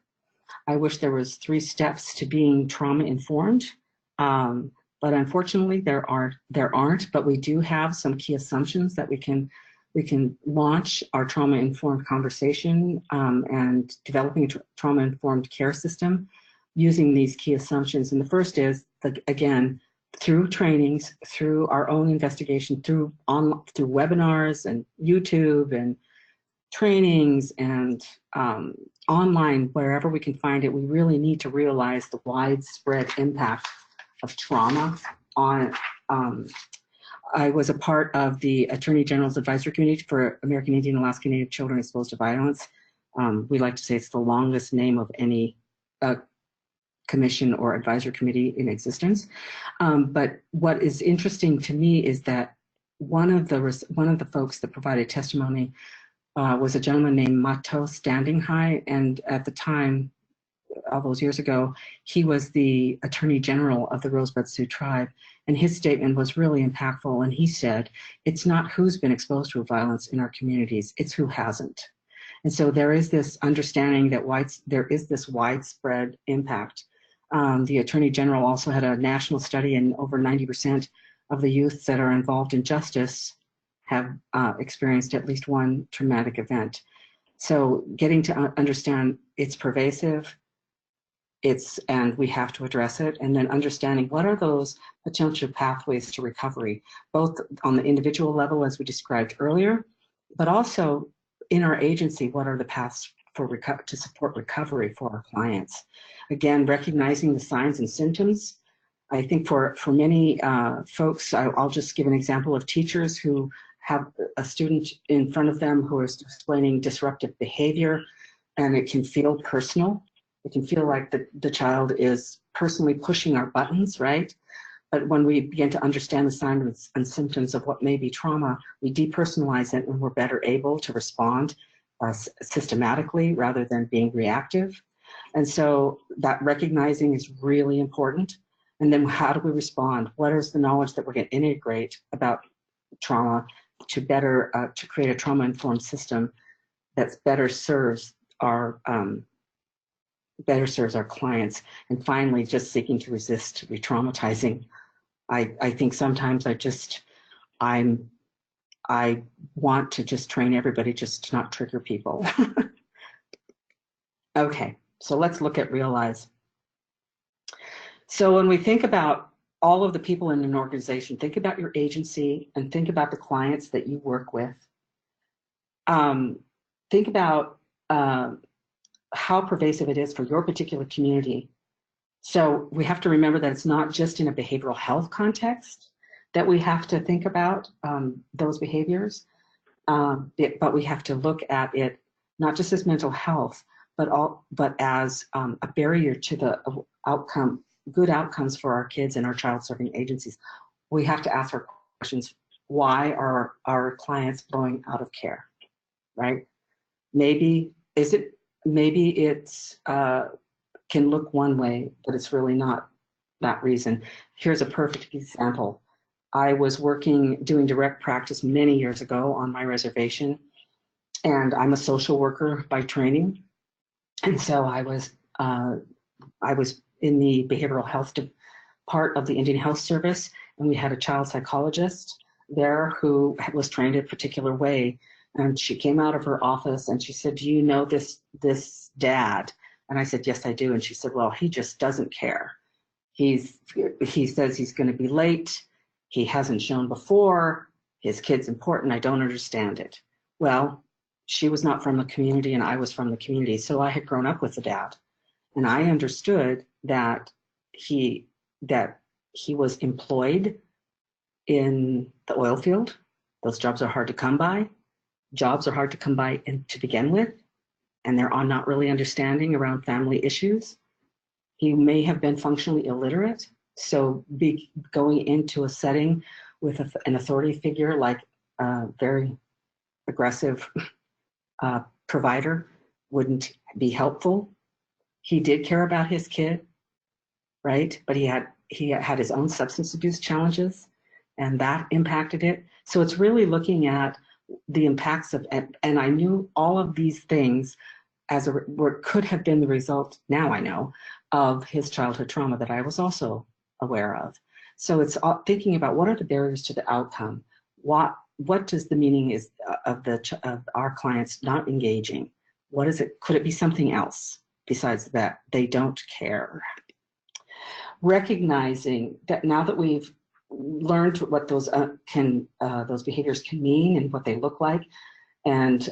I wish there was 3 steps to being trauma-informed. But unfortunately, there aren't. But we do have some key assumptions that we can launch our trauma-informed conversation and developing a trauma-informed care system using these key assumptions. And the first is, again, through trainings, through our own investigation, through webinars and YouTube and trainings and online, wherever we can find it, we really need to realize the widespread impact of trauma on. I was a part of the Attorney General's Advisory Committee for American Indian and Alaska Native Children Exposed to Violence We like to say it's the longest name of any commission or advisory committee in existence. But what is interesting to me is that one of the folks that provided testimony was a gentleman named Mato Standing High, and at the time, all those years ago, he was the Attorney General of the Rosebud Sioux Tribe, and his statement was really impactful. And he said, "It's not who's been exposed to violence in our communities; it's who hasn't." And so there is this understanding that there is this widespread impact. The Attorney General also had a national study, and over 90% of the youth that are involved in justice have experienced at least one traumatic event. So getting to understand it's pervasive, and we have to address it, and then understanding what are those potential pathways to recovery, both on the individual level, as we described earlier, but also in our agency, what are the paths to support recovery for our clients? Again, recognizing the signs and symptoms. I think for many folks, I'll just give an example of teachers who have a student in front of them who is explaining disruptive behavior, and it can feel personal. It can feel like the child is personally pushing our buttons, right? But when we begin to understand the signs and symptoms of what may be trauma, we depersonalize it and we're better able to respond systematically rather than being reactive. And so that recognizing is really important. And then how do we respond? What is the knowledge that we're going to integrate about trauma to to create a trauma-informed system that better serves our clients? And finally, just seeking to resist re-traumatizing. I think sometimes I want to just train everybody just to not trigger people. Okay, so let's look at realize. So when we think about all of the people in an organization, think about your agency and think about the clients that you work with. Think about how pervasive it is for your particular community. So we have to remember that it's not just in a behavioral health context that we have to think about those behaviors, but we have to look at it not just as mental health, but as a barrier to the good outcomes for our kids and our child-serving agencies. We have to ask our questions: why are our clients going out of care, right? Maybe it's can look one way, but it's really not that reason. Here's a perfect example. I was doing direct practice many years ago on my reservation, and I'm a social worker by training. And so I was in the behavioral health part of the Indian Health Service, and we had a child psychologist there who was trained a particular way. And she came out of her office and she said, "Do you know this dad?" And I said, "Yes, I do." And she said, "Well, he just doesn't care. He says he's going to be late. He hasn't shown before. His kid's important. I don't understand it." Well, she was not from the community and I was from the community. So I had grown up with the dad, and I understood that he was employed in the oil field. Those jobs are hard to come by. Jobs are hard to come by to begin with, and they're not really understanding around family issues. He may have been functionally illiterate, so going into a setting with an authority figure like a very aggressive provider wouldn't be helpful. He did care about his kid, right? But he had his own substance abuse challenges, and that impacted it. So it's really looking at the impacts of, and I knew all of these things could have been the result, now I know, of his childhood trauma that I was also aware of. So it's thinking about what are the barriers to the outcome? What does the meaning is of our clients not engaging? What is it? Could it be something else besides that? They don't care. Recognizing that now that we've learned what those behaviors can mean and what they look like, and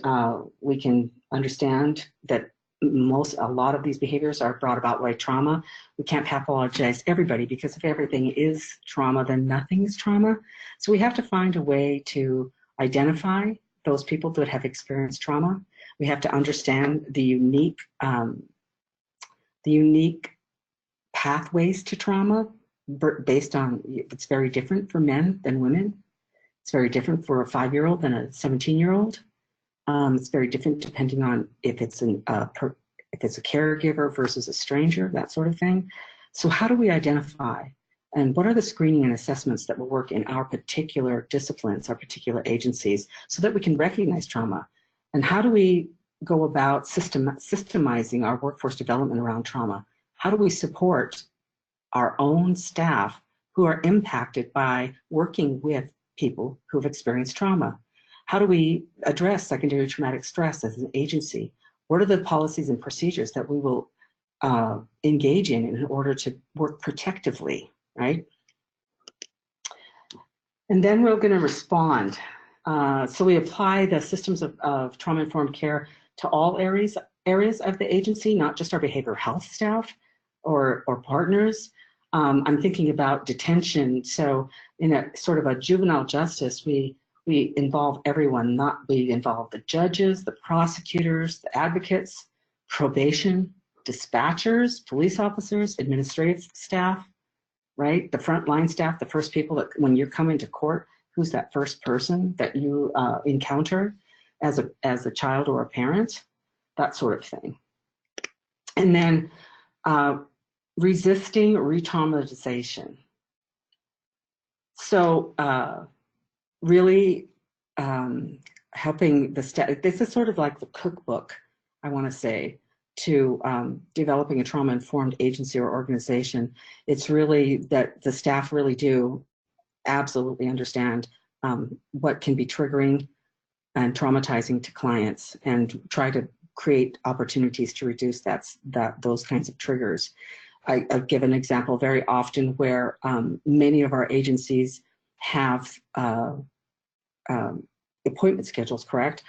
we can understand that a lot of these behaviors are brought about by trauma. We can't pathologize everybody, because if everything is trauma, then nothing is trauma. So we have to find a way to identify those people that have experienced trauma. We have to understand the unique pathways to trauma based on, it's very different for men than women. It's very different for a 5-year-old than a 17-year-old. It's very different depending on if it's a caregiver versus a stranger, that sort of thing. So how do we identify, and what are the screening and assessments that will work in our particular disciplines, our particular agencies, so that we can recognize trauma? And how do we go about systemizing our workforce development around trauma? How do we support our own staff who are impacted by working with people who have experienced trauma? How do we address secondary traumatic stress as an agency? What are the policies and procedures that we will engage in order to work protectively, right? And then we're going to respond. So we apply the systems of trauma-informed care to all areas of the agency, not just our behavioral health staff or partners. I'm thinking about detention. So in a sort of a juvenile justice, we involve everyone. We involve the judges, the prosecutors, the advocates, probation, dispatchers, police officers, administrative staff, right? The frontline staff, the first people that when you come into court, who's that first person that you encounter as a child or a parent, that sort of thing. And then resisting re-traumatization. So really helping the staff. This is sort of like the cookbook, I want to say, to developing a trauma-informed agency or organization. It's really that the staff really do absolutely understand what can be triggering and traumatizing to clients, and try to create opportunities to reduce those kinds of triggers. I'll give an example very often where many of our agencies have appointment schedules, correct?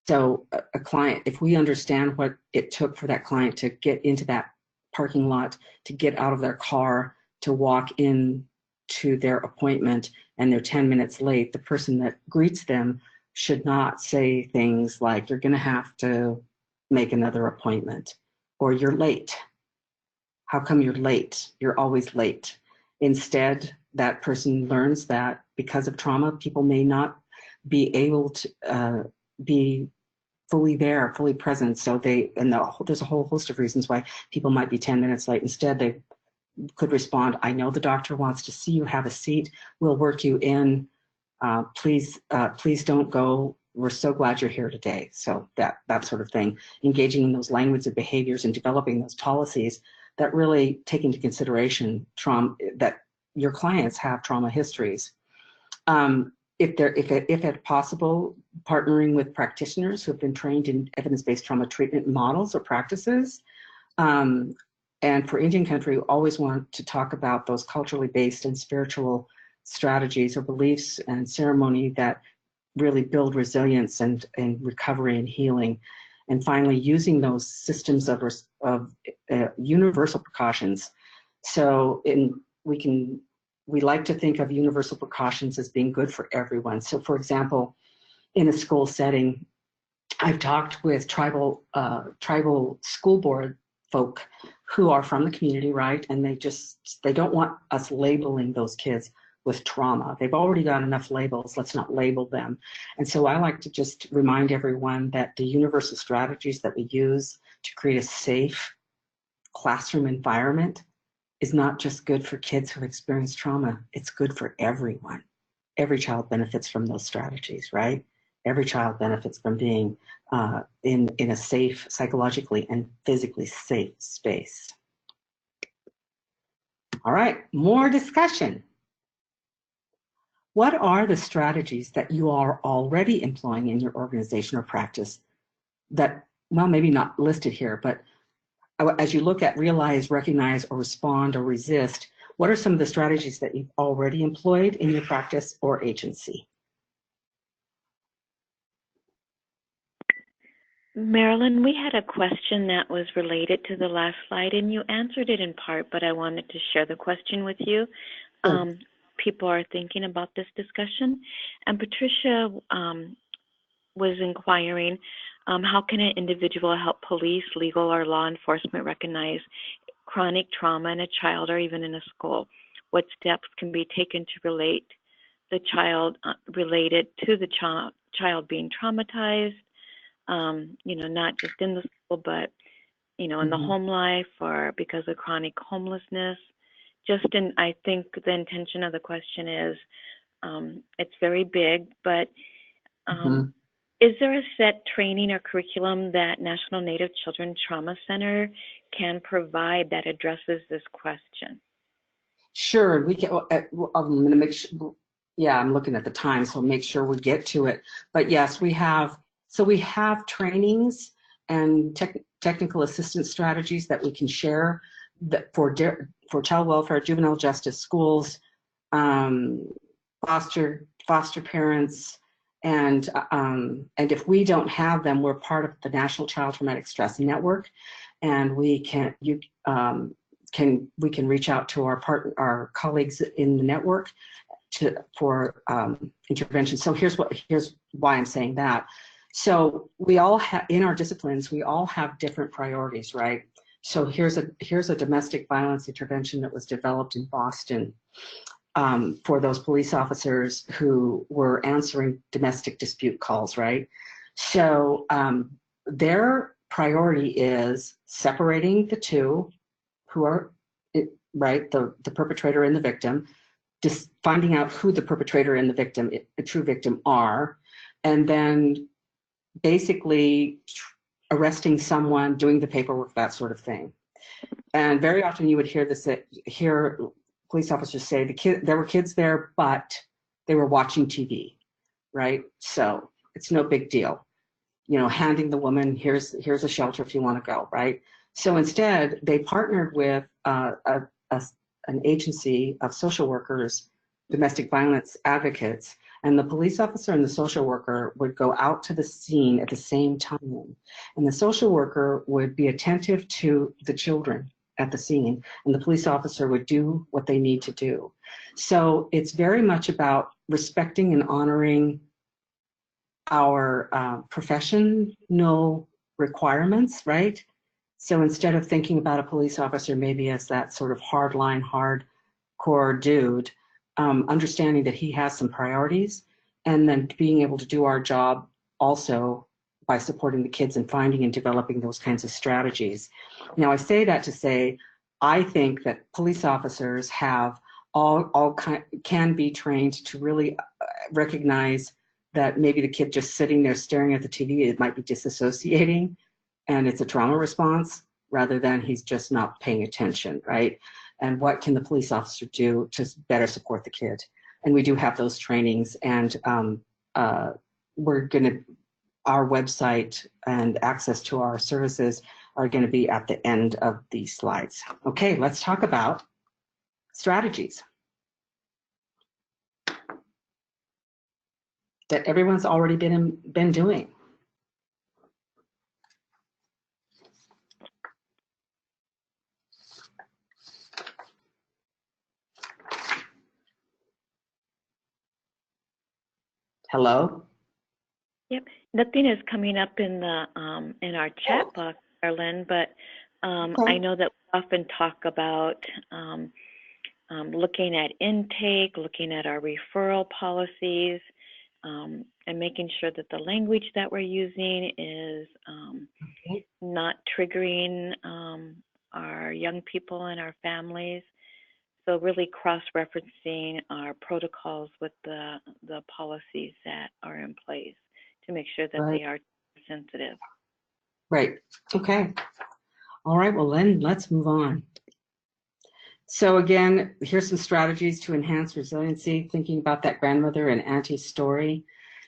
So a client, if we understand what it took for that client to get into that parking lot, to get out of their car, to walk in to their appointment, and they're 10 minutes late, the person that greets them should not say things like, you're going to have to make another appointment, or you're late. How come you're late? You're always late. Instead, that person learns that because of trauma, people may not be able to be fully there, fully present. So there's a whole host of reasons why people might be 10 minutes late. Instead, they could respond, I know the doctor wants to see you, have a seat, we'll work you in. Please don't go. We're so glad you're here today. So that sort of thing, engaging in those language and behaviors and developing those policies that really take into consideration trauma, that your clients have trauma histories. If possible, partnering with practitioners who have been trained in evidence-based trauma treatment models or practices. And for Indian country, we always want to talk about those culturally based and spiritual strategies or beliefs and ceremony that really build resilience and recovery and healing. And finally, using those systems of universal precautions. So we like to think of universal precautions as being good for everyone. So for example, in a school setting, I've talked with tribal school board folk who are from the community, right? And they don't want us labeling those kids with trauma. They've already got enough labels, let's not label them. And so I like to just remind everyone that the universal strategies that we use to create a safe classroom environment is not just good for kids who experience trauma, it's good for everyone. Every child benefits from those strategies, right? Every child benefits from being in a safe, psychologically and physically safe space. All right, more discussion. What are the strategies that you are already employing in your organization or practice that, well, maybe not listed here, but as you look at realize, recognize, or respond or resist, what are some of the strategies that you've already employed in your practice or agency? Marilyn, we had a question that was related to the last slide, and you answered it in part, but I wanted to share the question with you. People are thinking about this discussion, and Patricia was inquiring, How can an individual help police, legal, or law enforcement recognize chronic trauma in a child or even in a school? What steps can be taken to relate the child related to the child being traumatized? Not just in the school, but in the home life or because of chronic homelessness. I think the intention of the question is, it's very big, but is there a set training or curriculum that National Native Children Trauma Center can provide that addresses this question? Sure, we can. I'm going to make sure. Yeah, I'm looking at the time, so make sure we get to it. But yes, we have. So we have trainings and technical assistance strategies that we can share that for child welfare, juvenile justice, schools, foster parents, and if we don't have them, we're part of the National Child Traumatic Stress Network, and we can reach out to our colleagues in the network for intervention. So here's why I'm saying that. So we all have, in our disciplines, we all have different priorities, right? So here's a domestic violence intervention that was developed in Boston for those police officers who were answering domestic dispute calls, right? So their priority is separating the two who are, right, the perpetrator and the victim, just finding out who the perpetrator and the true victim are, and then basically arresting someone, doing the paperwork, that sort of thing. And very often you would hear police officers say there were kids there, but they were watching TV, right? So it's no big deal. Handing the woman, here's a shelter if you want to go, right? So instead, they partnered with an agency of social workers, domestic violence advocates, and the police officer and the social worker would go out to the scene at the same time. And the social worker would be attentive to the children at the scene, and the police officer would do what they need to do. So it's very much about respecting and honoring our professional requirements, right? So instead of thinking about a police officer maybe as that sort of hardline, hardcore dude, understanding that he has some priorities, and then being able to do our job also by supporting the kids and finding and developing those kinds of strategies. Now, I say that to say, I think that police officers have can be trained to really recognize that maybe the kid just sitting there staring at the TV, it might be disassociating, and it's a trauma response rather than he's just not paying attention, right? And what can the police officer do to better support the kid? And we do have those trainings, and our website and access to our services are going to be at the end of these slides. Okay, let's talk about strategies that everyone's already been doing. Hello? Yep, nothing is coming up in our chat box, Marilyn, but I know that we often talk about looking at intake, looking at our referral policies, and making sure that the language that we're using is not triggering our young people and our families. So really cross-referencing our protocols with the policies that are in place to make sure that they are sensitive. Right. Okay. All right. Well, then let's move on. So again, here's some strategies to enhance resiliency, thinking about that grandmother and auntie story,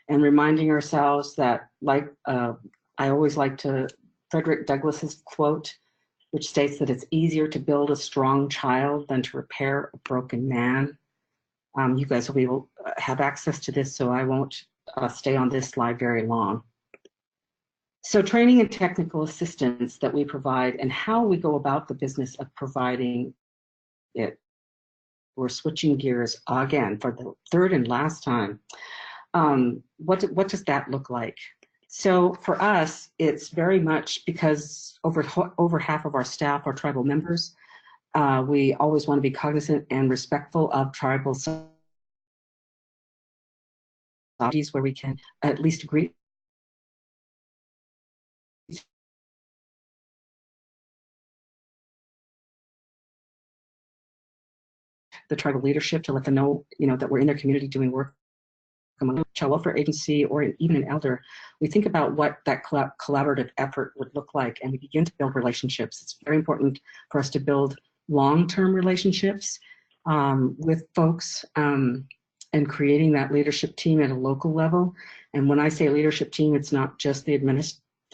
and reminding ourselves that, like I always like to Frederick Douglass's quote, which states that it's easier to build a strong child than to repair a broken man. You guys will have access to this, so I won't stay on this slide very long. So training and technical assistance that we provide and how we go about the business of providing it. We're switching gears again for the third and last time. What does that look like? So for us, it's very much because over half of our staff are tribal members. We always want to be cognizant and respectful of tribal societies where we can at least agree the tribal leadership to let them know, that we're in their community doing work among a child welfare agency or even an elder. We think about what that collaborative effort would look like, and we begin to build relationships. It's very important for us to build long-term relationships with folks and creating that leadership team at a local level. And when I say leadership team, it's not just the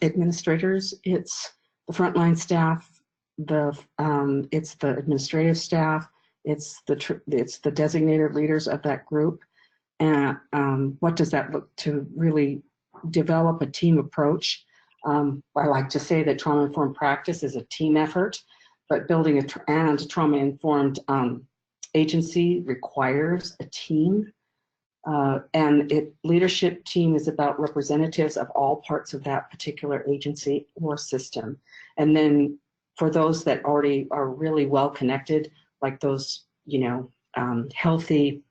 administrators, it's the frontline staff, it's the administrative staff, it's the designated leaders of that group. And what does that look to really develop a team approach? I like to say that trauma-informed practice is a team effort, but building a trauma-informed agency requires a team. And leadership team is about representatives of all parts of that particular agency or system. And then for those that already are really well connected, like those, healthy,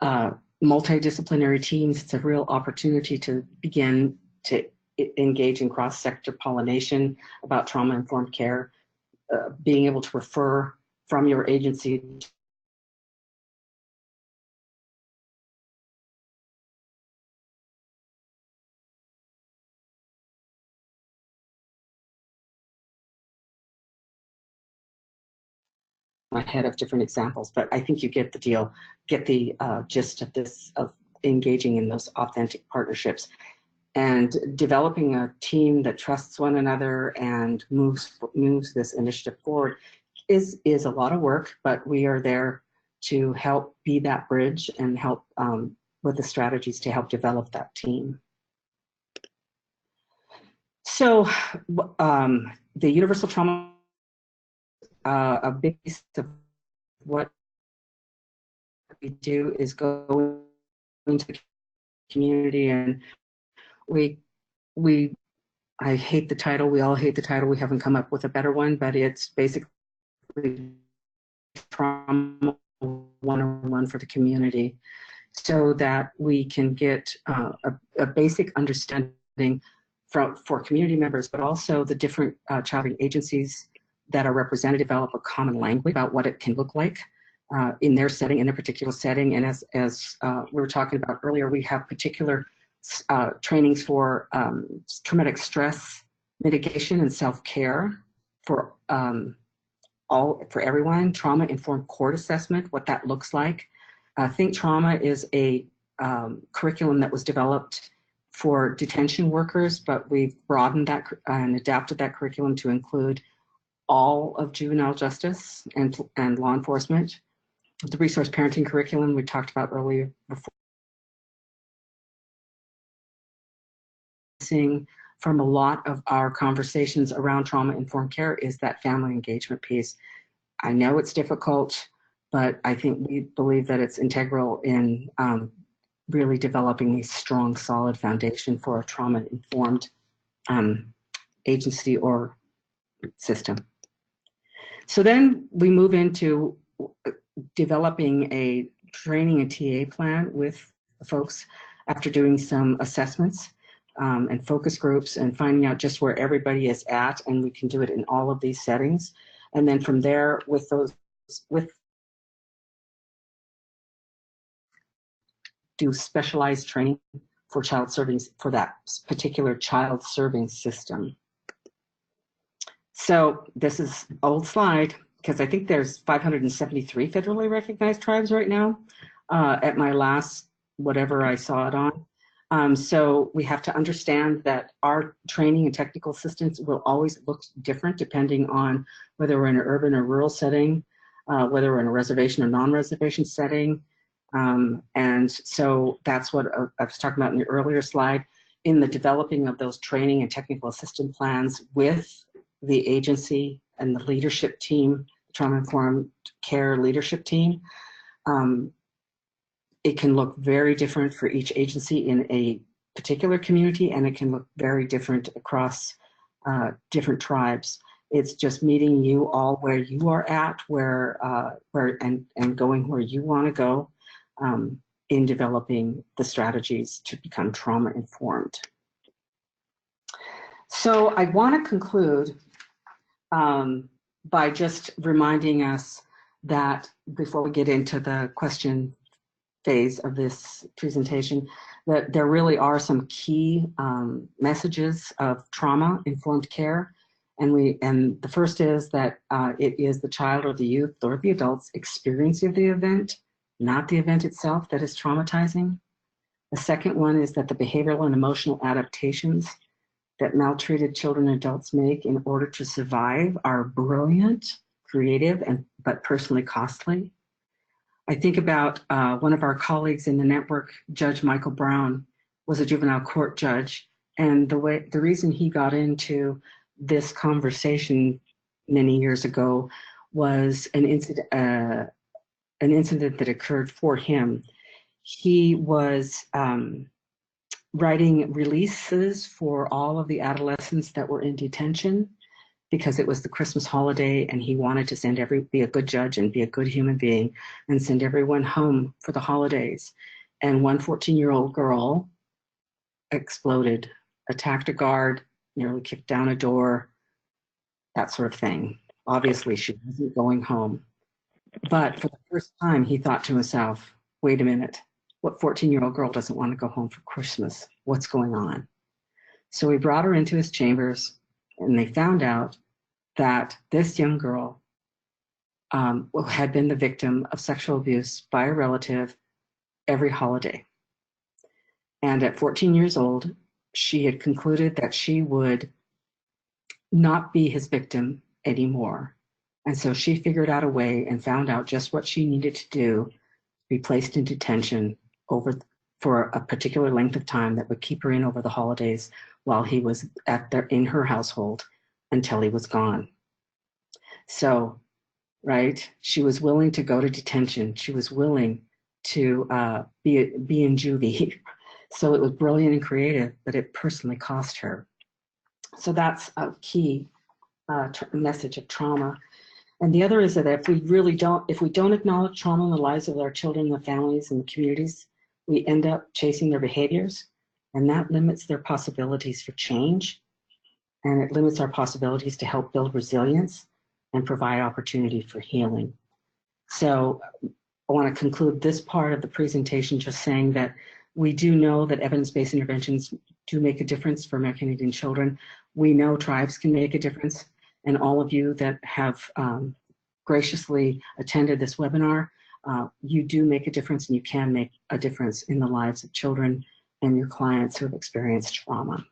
multidisciplinary teams, it's a real opportunity to begin to engage in cross-sector pollination about trauma-informed care, being able to refer from your agency ahead of different examples, but I think you get the deal, get the gist of this, of engaging in those authentic partnerships and developing a team that trusts one another and moves this initiative forward is a lot of work, but we are there to help be that bridge and help with the strategies to help develop that team. So the universal trauma, a big piece of what we do is go into the community, and I hate the title, we all hate the title, we haven't come up with a better one, but it's basically Trauma 101 for the community, so that we can get a basic understanding for community members, but also the different child agencies that are represented, develop a common language about what it can look like in their setting, in their particular setting. And as we were talking about earlier, we have particular trainings for traumatic stress mitigation and self-care for everyone. Trauma-informed court assessment, what that looks like. Think Trauma is a curriculum that was developed for detention workers, but we've broadened that and adapted that curriculum to include all of juvenile justice and law enforcement. The resource parenting curriculum we talked about earlier before. From a lot of our conversations around trauma-informed care is that family engagement piece. I know it's difficult, but I think we believe that it's integral in really developing a strong, solid foundation for a trauma-informed agency or system. So then we move into developing a training and TA plan with folks after doing some assessments and focus groups and finding out just where everybody is at, and we can do it in all of these settings. And then from there, do specialized training for child serving, for that particular child serving system. So this is an old slide, because I think there's 573 federally recognized tribes right now at my last, whatever I saw it on. So we have to understand that our training and technical assistance will always look different depending on whether we're in an urban or rural setting, whether we're in a reservation or non-reservation setting. And so that's what I was talking about in the earlier slide, in the developing of those training and technical assistance plans with the agency and the leadership team, trauma-informed care leadership team. It can look very different for each agency in a particular community, and it can look very different across different tribes. It's just meeting you all where you are at, and going where you want to go in developing the strategies to become trauma informed. So I want to conclude by just reminding us that before we get into the question phase of this presentation, that there really are some key messages of trauma-informed care. And the first is that it is the child or the youth or the adult's experience of the event, not the event itself, that is traumatizing. The second one is that the behavioral and emotional adaptations that maltreated children and adults make in order to survive are brilliant, creative, but personally costly. I think about one of our colleagues in the network, Judge Michael Brown, was a juvenile court judge, and the reason he got into this conversation many years ago was an incident that occurred for him. He was writing releases for all of the adolescents that were in detention because it was the Christmas holiday, and he wanted to be a good judge and be a good human being and send everyone home for the holidays. And one 14-year-old girl exploded, attacked a guard, nearly kicked down a door, that sort of thing. Obviously, she wasn't going home. But for the first time, he thought to himself, wait a minute, what 14-year-old girl doesn't want to go home for Christmas? What's going on? So he brought her into his chambers, and they found out that this young girl had been the victim of sexual abuse by a relative every holiday. And at 14 years old, she had concluded that she would not be his victim anymore. And so she figured out a way and found out just what she needed to do to be placed in detention for a particular length of time that would keep her in over the holidays while he was in her household until he was gone. So, right, she was willing to go to detention. She was willing to be in juvie. So it was brilliant and creative, but it personally cost her. So that's a key message of trauma. And the other is that if we don't acknowledge trauma in the lives of our children, the families, and the communities, we end up chasing their behaviors, and that limits their possibilities for change, and it limits our possibilities to help build resilience and provide opportunity for healing. So I want to conclude this part of the presentation just saying that we do know that evidence-based interventions do make a difference for American Indian children. We know tribes can make a difference, and all of you that have graciously attended this webinar, you do make a difference, and you can make a difference in the lives of children and your clients who have experienced trauma.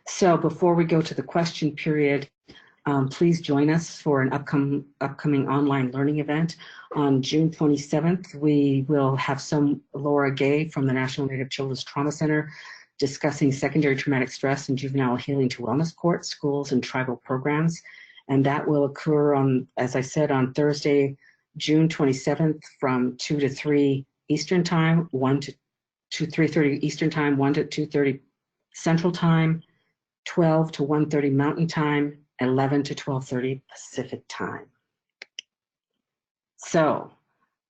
So before we go to the question period, please join us for an upcoming online learning event. On June 27th, we will have Laura Gay from the National Native Children's Trauma Center discussing secondary traumatic stress and juvenile healing to wellness courts, schools, and tribal programs. And that will occur on, as I said, on Thursday, June 27th from 2 to 3 Eastern Time, 1 to 3:30 Eastern Time, 1 to 2:30 Central Time, 12 to 1:30 Mountain Time, 11 to 12:30 Pacific Time. So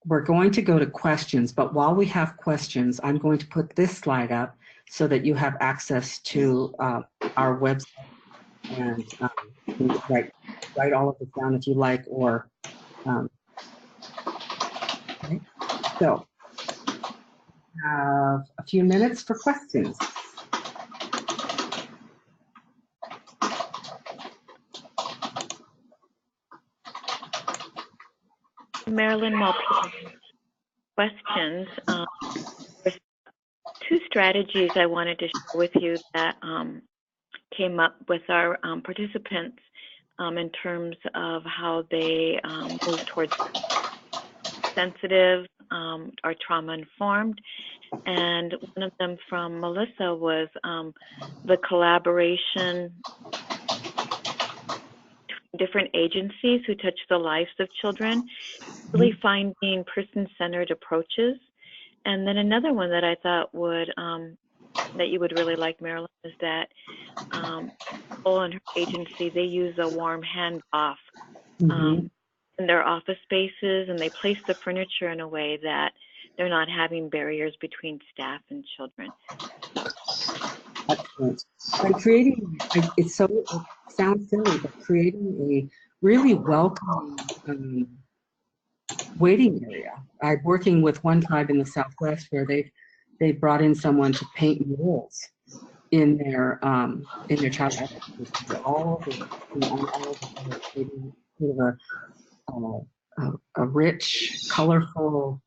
we're going to go to questions, but while we have questions, I'm going to put this slide up so that you have access to our website, and you can write all of this down if you like, or okay. So have a few minutes for questions. Marilyn, while people have questions, there's two strategies I wanted to share with you that came up with our participants in terms of how they move towards sensitive or trauma-informed. And one of them from Melissa was the collaboration different agencies who touch the lives of children, really finding person-centered approaches And then another one that I thought would that you would really like, Marilyn, is that people in her agency, they use a warm handoff in their office spaces, and they place the furniture in a way that they're not having barriers between staff and children. Excellent. And creating, it sounds silly, but creating a really welcoming waiting area. I'm working with one tribe in the Southwest where they brought in someone to paint murals in their child advocacy, all over, creating sort of a rich, colorful,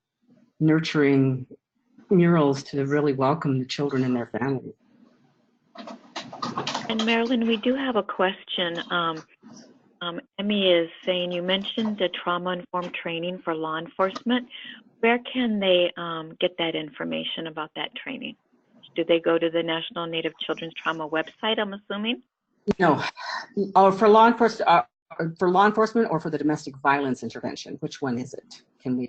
nurturing murals to really welcome the children and their families. And Marilyn, we do have a question. Emmy is saying, you mentioned the trauma-informed training for law enforcement. Where can they get that information about that training? Do they go to the National Native Children's Trauma website, I'm assuming? No. Oh, for law enforcement or for the domestic violence intervention? Which one is it? Can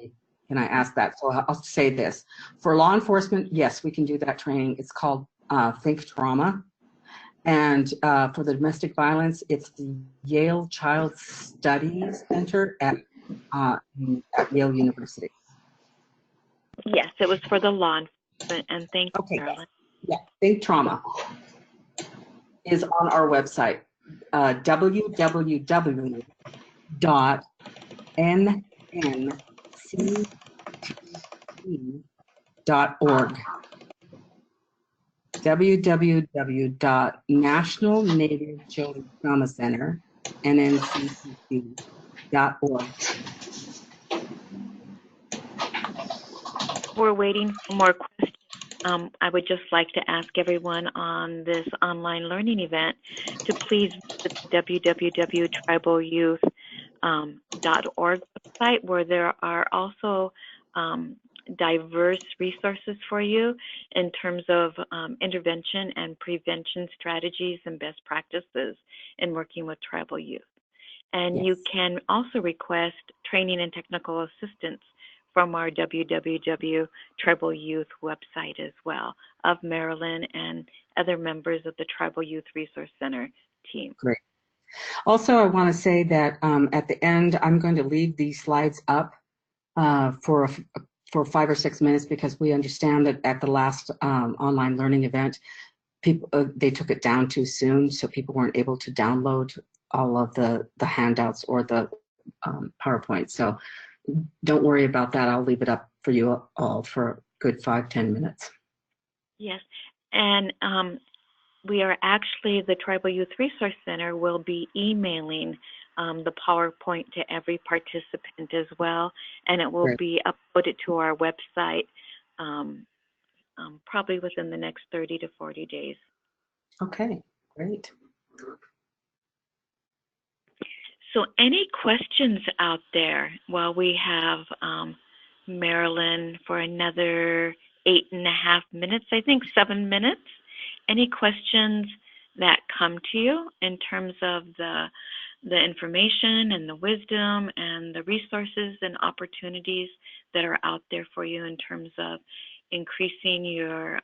I ask that? So I'll say this. For law enforcement, yes, we can do that training. It's called Think Trauma. And for the domestic violence, it's the Yale Child Studies Center at Yale University. Yes, it was for the law enforcement, and thank you, Marilyn. Yeah, Think Trauma is on our website, www.nnctc.org. www.National Native Children's Trauma Center, nnctc.org. We're waiting for more questions. I would just like to ask everyone on this online learning event to please visit the www.tribalyouth.org website, where there are also diverse resources for you in terms of intervention and prevention strategies and best practices in working with tribal youth. And you can also request training and technical assistance from our www Tribal Youth website as well, of Marilyn and other members of the Tribal Youth Resource Center team. Great. Also, I want to say that at the end, I'm going to leave these slides up for 5 or 6 minutes, because we understand that at the last online learning event, people they took it down too soon, so people weren't able to download all of the handouts or the PowerPoint. So don't worry about that. I'll leave it up for you all for a good 5-10 minutes. Yes, and we are actually, the Tribal Youth Resource Center will be emailing the PowerPoint to every participant as well, and it will be uploaded to our website probably within the next 30 to 40 days. Okay, great. So any questions out there while we have Marilyn for another 8.5 minutes, I think 7 minutes? Any questions that come to you in terms of the information and the wisdom and the resources and opportunities that are out there for you in terms of increasing your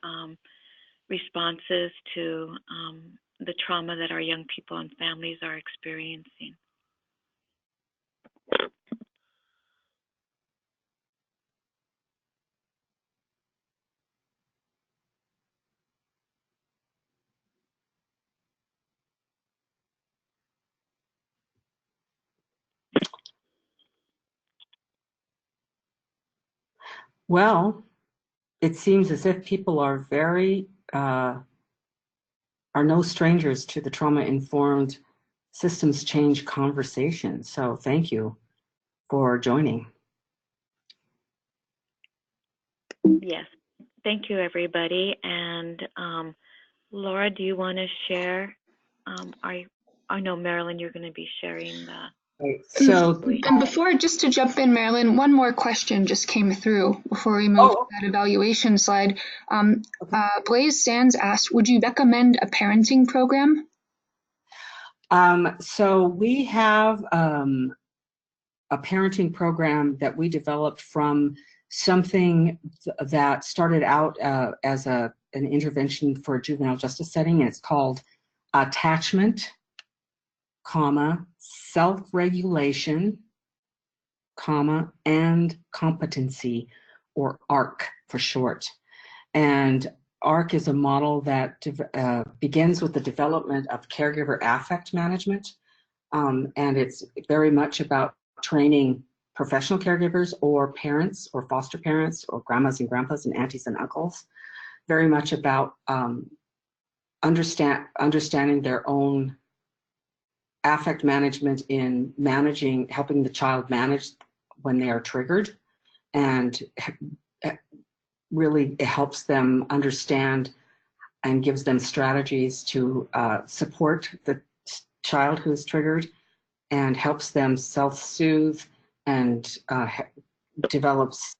responses to the trauma that our young people and families are experiencing? Well, it seems as if people are are no strangers to the trauma-informed systems change conversation. So thank you for joining. Yes, thank you, everybody. And Laura, do you want to share? I know, Marilyn, you're going to be sharing the. So, and before, just to jump in, Marilyn, one more question just came through before we move to that evaluation slide. Blaze Sands asked, would you recommend a parenting program? So we have a parenting program that we developed from something that started out as an intervention for a juvenile justice setting, and it's called attachment, self-regulation, and competency, or ARC for short. And ARC is a model that begins with the development of caregiver affect management. And it's very much about training professional caregivers or parents or foster parents or grandmas and grandpas and aunties and uncles, very much about understanding their own affect management in helping the child manage when they are triggered, and really it helps them understand and gives them strategies to support the child who is triggered, and helps them self-soothe and develops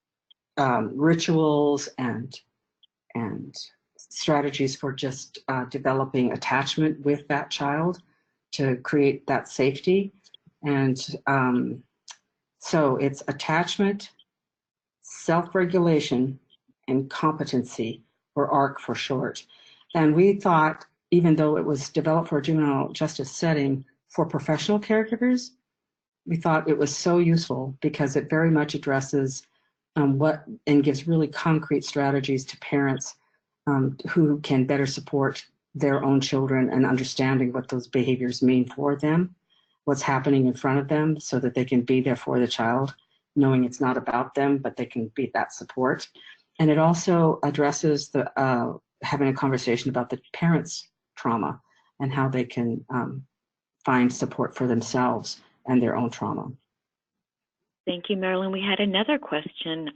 rituals and strategies for just developing attachment with that child to create that safety. And so it's attachment, self-regulation, and competency, or ARC for short. And we thought, even though it was developed for a juvenile justice setting for professional caregivers, we thought it was so useful because it very much addresses and gives really concrete strategies to parents who can better support their own children and understanding what those behaviors mean for them, what's happening in front of them, so that they can be there for the child, knowing it's not about them, but they can be that support. And it also addresses the having a conversation about the parents' trauma and how they can find support for themselves and their own trauma. Thank you, Marilyn. We had another question,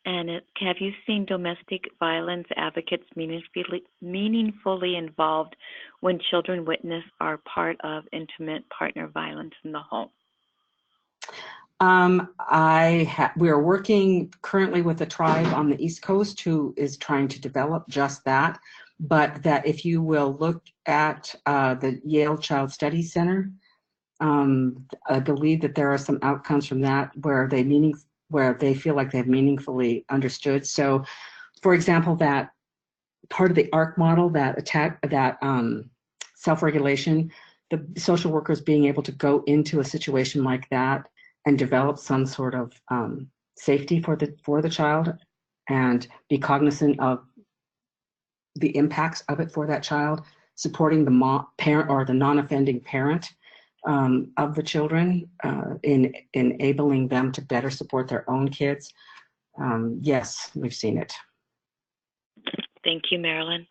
have you seen domestic violence advocates meaningfully involved when children witness or part of intimate partner violence in the home? We are working currently with a tribe on the East Coast who is trying to develop just that, but that if you will look at the Yale Child Study Center, I believe that there are some outcomes from that where they feel like they've meaningfully understood. So, for example, that part of the ARC model, that self-regulation, the social workers being able to go into a situation like that and develop some sort of safety for the child and be cognizant of the impacts of it for that child, supporting the parent or the non-offending parent of the children, in enabling them to better support their own kids. Yes, we've seen it. Thank you, Marilyn.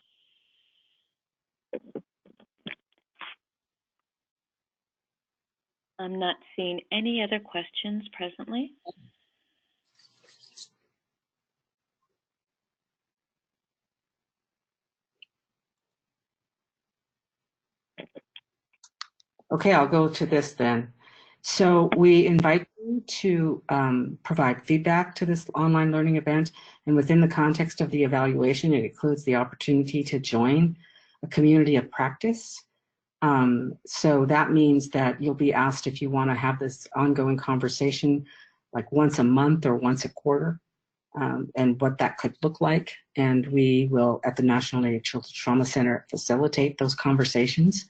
I'm not seeing any other questions presently. Okay, I'll go to this then. So we invite you to provide feedback to this online learning event, and within the context of the evaluation, it includes the opportunity to join a community of practice. So that means that you'll be asked if you want to have this ongoing conversation like once a month or once a quarter, and what that could look like. And we will, at the National Native Children's Trauma Center, facilitate those conversations.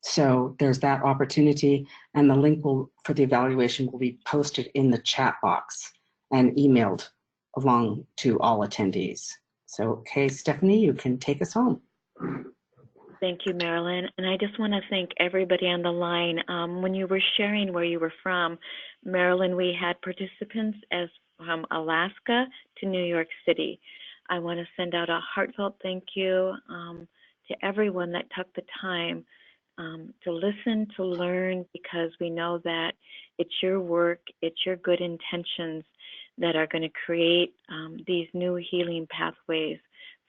So there's that opportunity, and the link for the evaluation will be posted in the chat box and emailed along to all attendees. So, okay, Stephanie, you can take us home. Thank you, Marilyn. And I just want to thank everybody on the line. When you were sharing where you were from, Marilyn, we had participants from Alaska to New York City. I want to send out a heartfelt thank you to everyone that took the time to listen, to learn, because we know that it's your work, it's your good intentions that are going to create these new healing pathways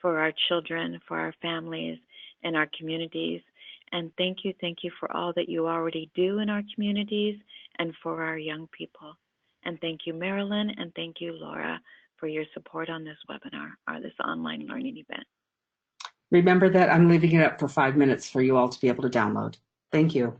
for our children, for our families, and our communities. And thank you for all that you already do in our communities and for our young people. And thank you, Marilyn, and thank you, Laura, for your support on this webinar or this online learning event. Remember that I'm leaving it up for 5 minutes for you all to be able to download. Thank you.